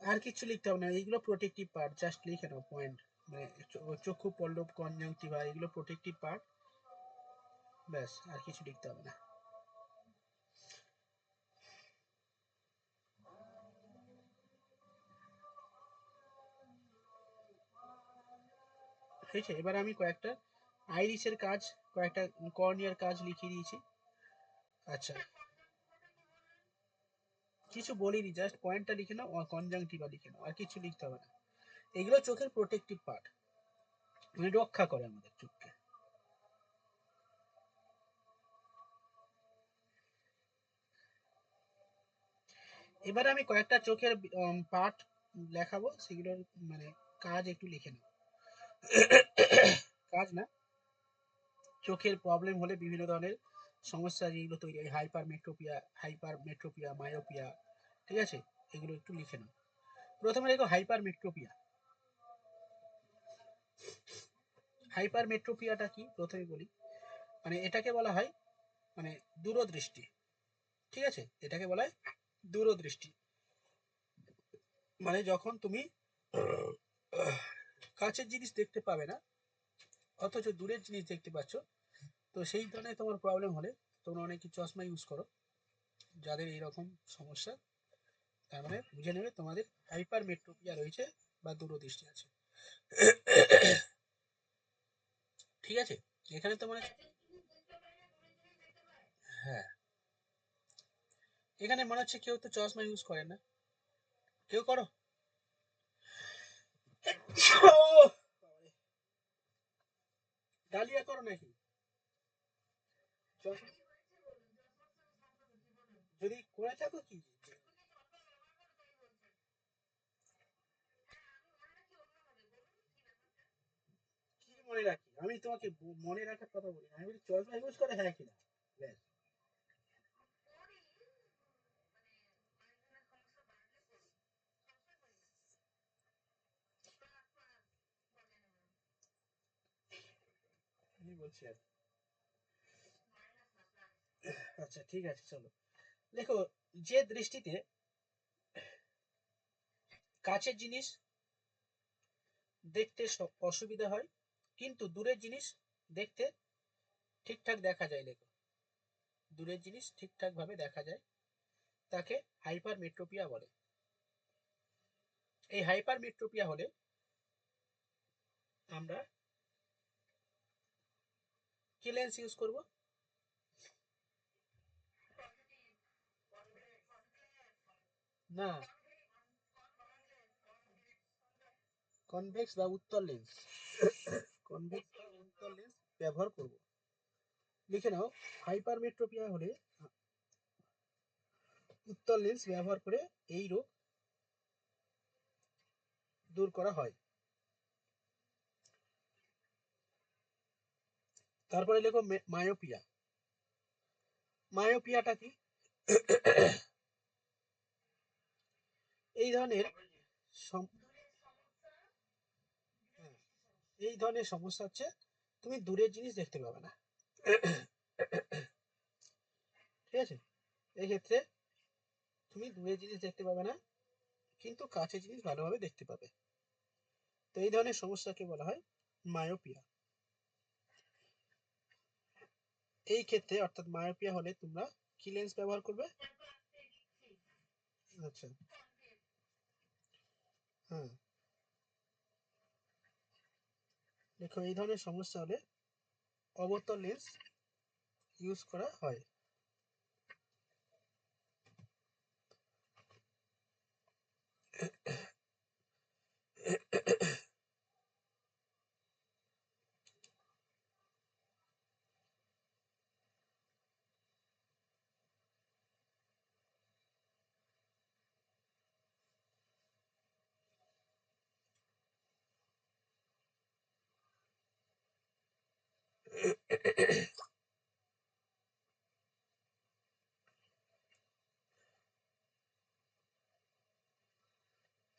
[SPEAKER 1] আর কিছু লিখতে হবে না, এইগুলো প্রোটেক্টিভ পার্ট, জাস্ট লিখে নাও পয়েন্ট, মানে চক্ষু পল্লব কনজাংটিভা এগুলো প্রোটেক্টিভ পার্ট, ব্যাস আর কিছু লিখতে হবে না। হয়েছে, এবার আমি কয়েকটা আইরিসের কাজ, কয়েকটা কর্নিয়ার কাজ লিখিয়ে দিয়েছি। আচ্ছা, কিছু বলিনি, জাস্ট পয়েন্টটা লিখে নাও, কনজাংটিভা লিখে নাও, আর কিছু লিখতে হবে না। এগুলো চোখের প্রোটেক্টিভ পার্ট, মানে রক্ষা করে আমাদের চোখকে। এবারে আমি কয়েকটা চোখের পার্ট লেখাবো, সেগুলোর মানে কাজ একটু লিখে নাও। কাজ না, চোখের প্রবলেম হলে বিভিন্ন ধরনের সমস্যা যেগুলো তৈরি হয়, হাইপার মেট্রোপিয়া, মায়োপিয়া, ঠিক আছে, এগুলো একটু লিখে নাও। প্রথমে দেখো হাইপার মেট্রোপিয়া, হাইপার মেট্রোপিয়াটা কি প্রথমে বলি, মানে এটাকে বলা হয় মানে দূরদৃষ্টি, ঠিক আছে, এটাকে বলা হয় দূরদৃষ্টি, মানে যখন তুমি কাছের জিনিস দেখতে পাবে না, অথচ দূরের জিনিস দেখতে পাচ্ছ, তো সেই ধরনের তোমার প্রবলেম হলে তোমরা অনেকে চশমা ইউজ করো, যাদের এইরকম সমস্যা, তার মানে বুঝে নেবে তোমাদের হাইপার মেট্রোপিয়া রয়েছে বা দূরদৃষ্টি আছে। ঠিক আছে, এখানে তো মানে, হ্যাঁ, এখানে মনে হচ্ছে কেউ তো চশমা ইউজ করে না, কেউ করো? ডালিয়া করো নাকি? চশমা যদি করে থাকো কি, কি মনে রাখি আমি তোমাকে, মনে রাখার কথা বলি না, আমি বলি চশমা ইউজ করে হ্যাঁ কিনা, ব্যাস। আমি বলছি আর আচ্ছা ঠিক আছে চলো, দেখো, যে দৃষ্টিতে কাছের জিনিস দেখতে অসুবিধা হয়, কিন্তু দূরের জিনিস দেখতে ঠিকঠাক দেখা যায়, লেখো, দূরের জিনিস ঠিকঠাক ভাবে দেখা যায়, তাকে হাইপারমেট্রোপিয়া বলে। এই হাইপারমেট্রোপিয়া হলে আমরা কি লেন্স ইউজ করব? না, কনভেক্স বা উত্তল লেন্স, কনভেক্স বা উত্তল লেন্স ব্যবহার করব। লিখে নাও, হাইপারমেট্রোপিয়া হলে উত্তল লেন্স ব্যবহার করে এই রোগ দূর করা হয়। তারপরে লেখো মায়োপিয়া। মায়োপিয়াটা কি? এই ধরনের এই ধরনের সমস্যা হচ্ছে তুমি দূরের জিনিস দেখতে পাবে না। ঠিক আছে, এই ক্ষেত্রে তুমি দূরের জিনিস দেখতে পাবে না, কিন্তু কাছে জিনিস ভালোভাবে দেখতে পাবে। তো এই ধরনের সমস্যাকে বলা হয় মায়োপিয়া। এই ক্ষেত্রে অর্থাৎ মায়োপিয়া হলে তোমরা কি লেন্স ব্যবহার করবে? আচ্ছা, হ্যাঁ, দেখো এই ধরনের সমস্যা হলে অবতল লেন্স ইউজ করা হয়।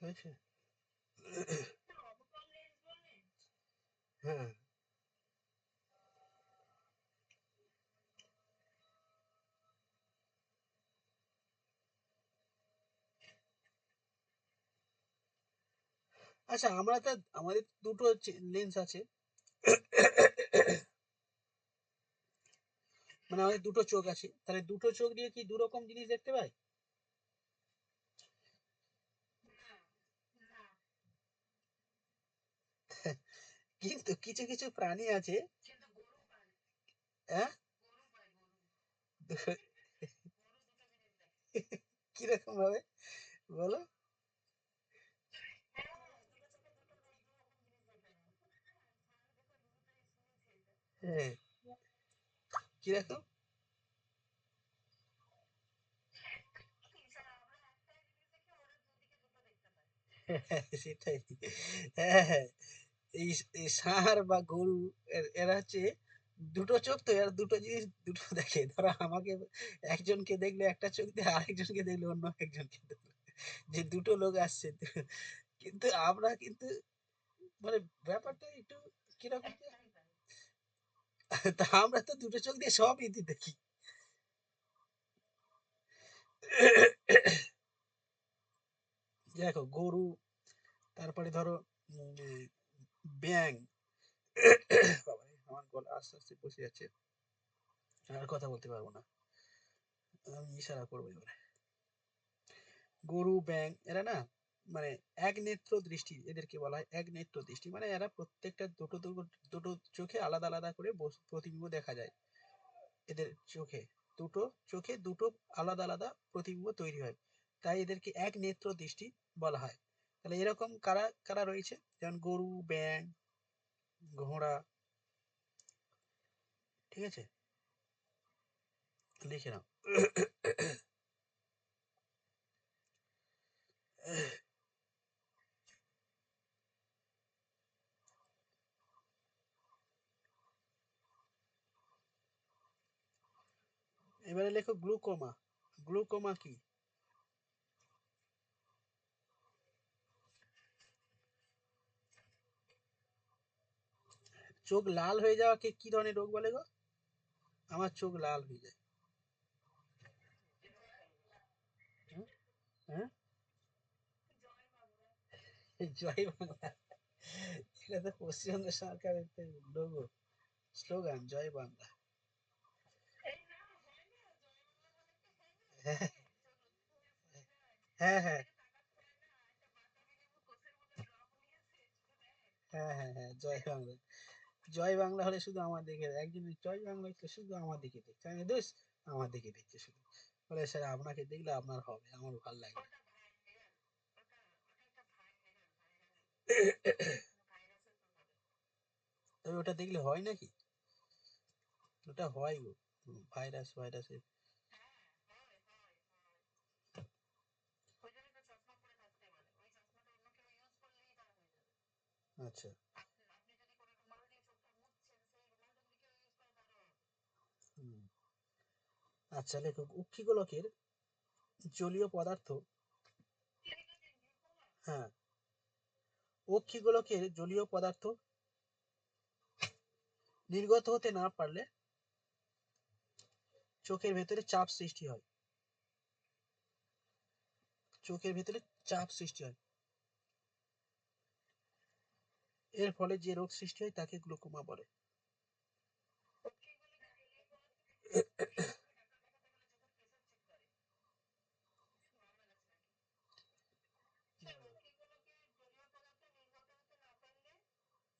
[SPEAKER 1] হয়েছে? হ্যাঁ, আচ্ছা, আমরা তো আমাদের দুটো লেন্স আছে, মানে আমাদের দুটো চোখ আছে, তাহলে দুটো চোখ দিয়ে কি দু রকম জিনিস দেখতে পাই? কিন্তু কিছু কিছু প্রাণী আছে, হ্যাঁ, কিরকম ভাবে বলো? হ্যাঁ, কিরকম? সেটাই। হ্যাঁ, হ্যাঁ, এই এই ষাঁড় বা গরু, এরা হচ্ছে দুটো চোখ, তো এরা দুটো জিনিস দুটো দেখে। ধরো আমাকে একজনকে দেখলে একটা চোখ দিয়ে, আরেকজনকে দেখলে অন্য একজনকে দেখলে, যে দুটো লোক আসছে। কিন্তু আমরা কিন্তু, মানে ব্যাপারটা একটু কিরকম যে, তা আমরা তো দুটো চোখ দিয়ে সবই দেখি। দেখো গরু, তারপরে ধরো ব্যাং, বাবারে, আমার গলা আস্তে আস্তে বসে যাচ্ছে, আর কথা বলতে পারবো না, আমি ইশারা করবো এবারে। গরু, ব্যাং, এরা না, মানে এক নেত্র দৃষ্টি, এদেরকে বলা হয় এক নেত্র দৃষ্টি, মানে এরা প্রত্যেকটা দুটো দুটো দুটো চোখে আলাদা আলাদা করে প্রতিবিম্ব দেখা যায়। এদের চোখে দুটো চোখে দুটো আলাদা আলাদা প্রতিবিম্ব তৈরি হয়, তাই এদেরকে এক নেত্র দৃষ্টি বলা হয়। তাহলে এরকম কারা কারা রয়েছে? যেমন গরু, ব্যাং, ঘোড়া। ঠিক আছে, লিখে নাও। এবারে লেখো গ্লুকোমা। গ্লুকোমা কি? চোখ লাল হয়ে যাওয়াকে কি ধরনের রোগ বলে গো? আমার চোখ লাল হয়ে যায়। হ্যাঁ, হ্যাঁ, জয় বাংলা। এটা তো পশ্চিমবঙ্গ সরকারের লোগো, স্লোগান, জয় বাংলা। হ্যাঁ, বাংলা, জয় বাংলা হলে শুধু আমার দিকে, একজন জয় বাংলা হচ্ছে শুধু আমার দিকে দেখছে, আমি দোষ আমার দিকে দেখছে শুধু, বলে স্যার আপনাকে দেখলে আপনার হবে, আমার ভালো লাগে। তবে ওটা দেখলে হয় নাকি? ওটা হয় গো, ভাইরাস ভাইরাসের। আচ্ছা। হুম। আচ্ছা লেখক, উক্ষিগোলকের জলীয় পদার্থ, হ্যাঁ, অক্ষিগোলকের জলীয় পদার্থ নির্গত হতে না পারলে চোখের ভেতরে চাপ সৃষ্টি হয়, চোখের ভেতরে চাপ সৃষ্টি হয়, এর ফলে যে রোগ সৃষ্টি হয় তাকে গ্লুকোমা বলে।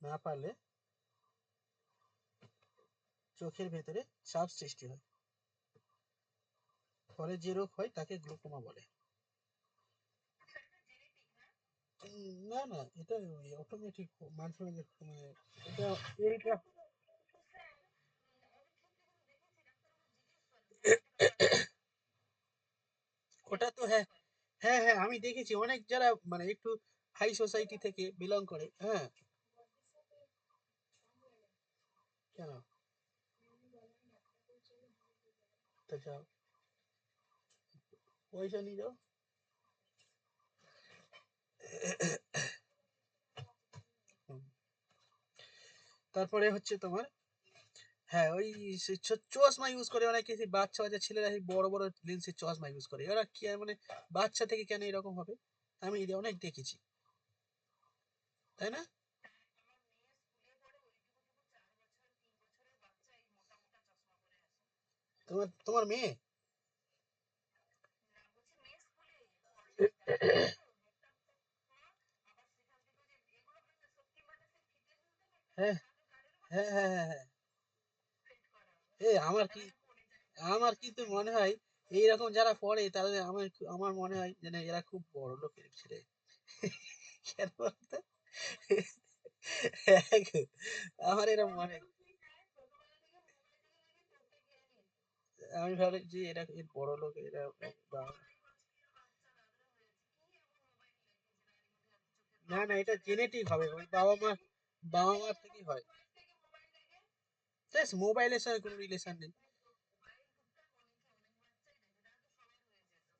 [SPEAKER 1] না পারলে চোখের ভেতরে চাপ সৃষ্টি হয়, ফলে যে রোগ হয় তাকে গ্লুকোমা বলে। না না, এটা অটোমেটিক মাঝে মাঝে মানে এটা এইটা ওটা তো হ্যাঁ, হ্যাঁ হ্যাঁ আমি দেখেছি অনেক যারা মানে একটু হাই সোসাইটি থেকে বিলং করে, হ্যাঁ। কেন? তা যাও, পয়সা নিয়ে যাও। হুম। তারপরে হচ্ছে তোমার, হ্যাঁ ওই চশমা ইউজ করে অনেকে, সেই বাচ্চা বাচ্চা ছেলেরা সেই বড় বড় লেন্সের চশমা ইউজ করে, ওরা কি আর মানে বাচ্চা থেকে কেন এরকম হবে? আমি অনেক দেখেছি, তাই না? তোমার মেয়ে? হ্যাঁ হ্যাঁ হ্যাঁ হ্যাঁ হ্যাঁ। এ আমার কিন্তু মনে হয় এইরকম যারা পড়ে তাদের, আমার আমার মনে হয় যেন এরা খুব বড় লোকের ছেলে। কেন বলতো? হ্যাঁ গো, আমার এরকম মনে হয়। আমি ভাবি যে এরা এর বড় লোক, এরা না না, এটা জেনেটিক হবে, ওই বাবা মার থেকেই হয়। মোবাইলের সঙ্গে কোনো রিলেশন নেই।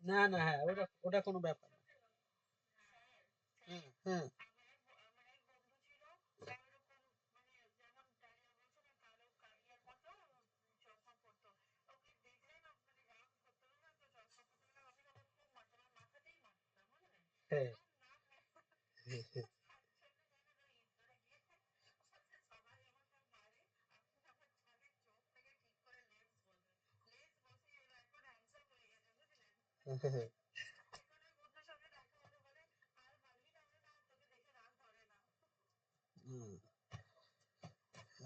[SPEAKER 1] না না, হ্যাঁ ওটা ওটা কোনো ব্যাপার না। হ্যাঁ হ্যাঁ হ্যাঁ হ্যাঁ হ্যাঁ। হুম,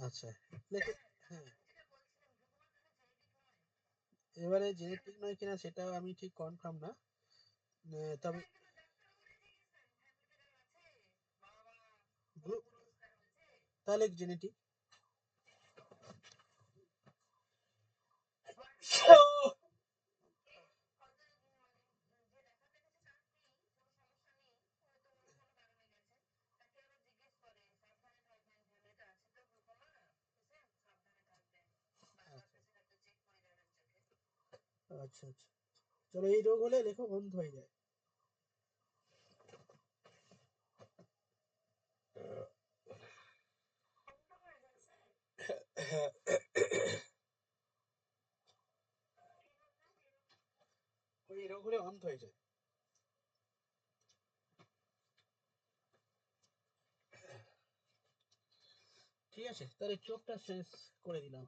[SPEAKER 1] আচ্ছা লেখক, হ্যাঁ, এবারে জেনেটিক নয় কিনা সেটাও আমি ঠিক কনফার্ম না, তবে তাহলে জেনেটিক। আচ্ছা আচ্ছা, চলো এই রোগ হলে লেখক অন্ধ হয়ে যায়। ওই রোগ হলে অন্ধ হয়ে যায়। ঠিক আছে, তাহলে চোখটা শেষ করে দিলাম।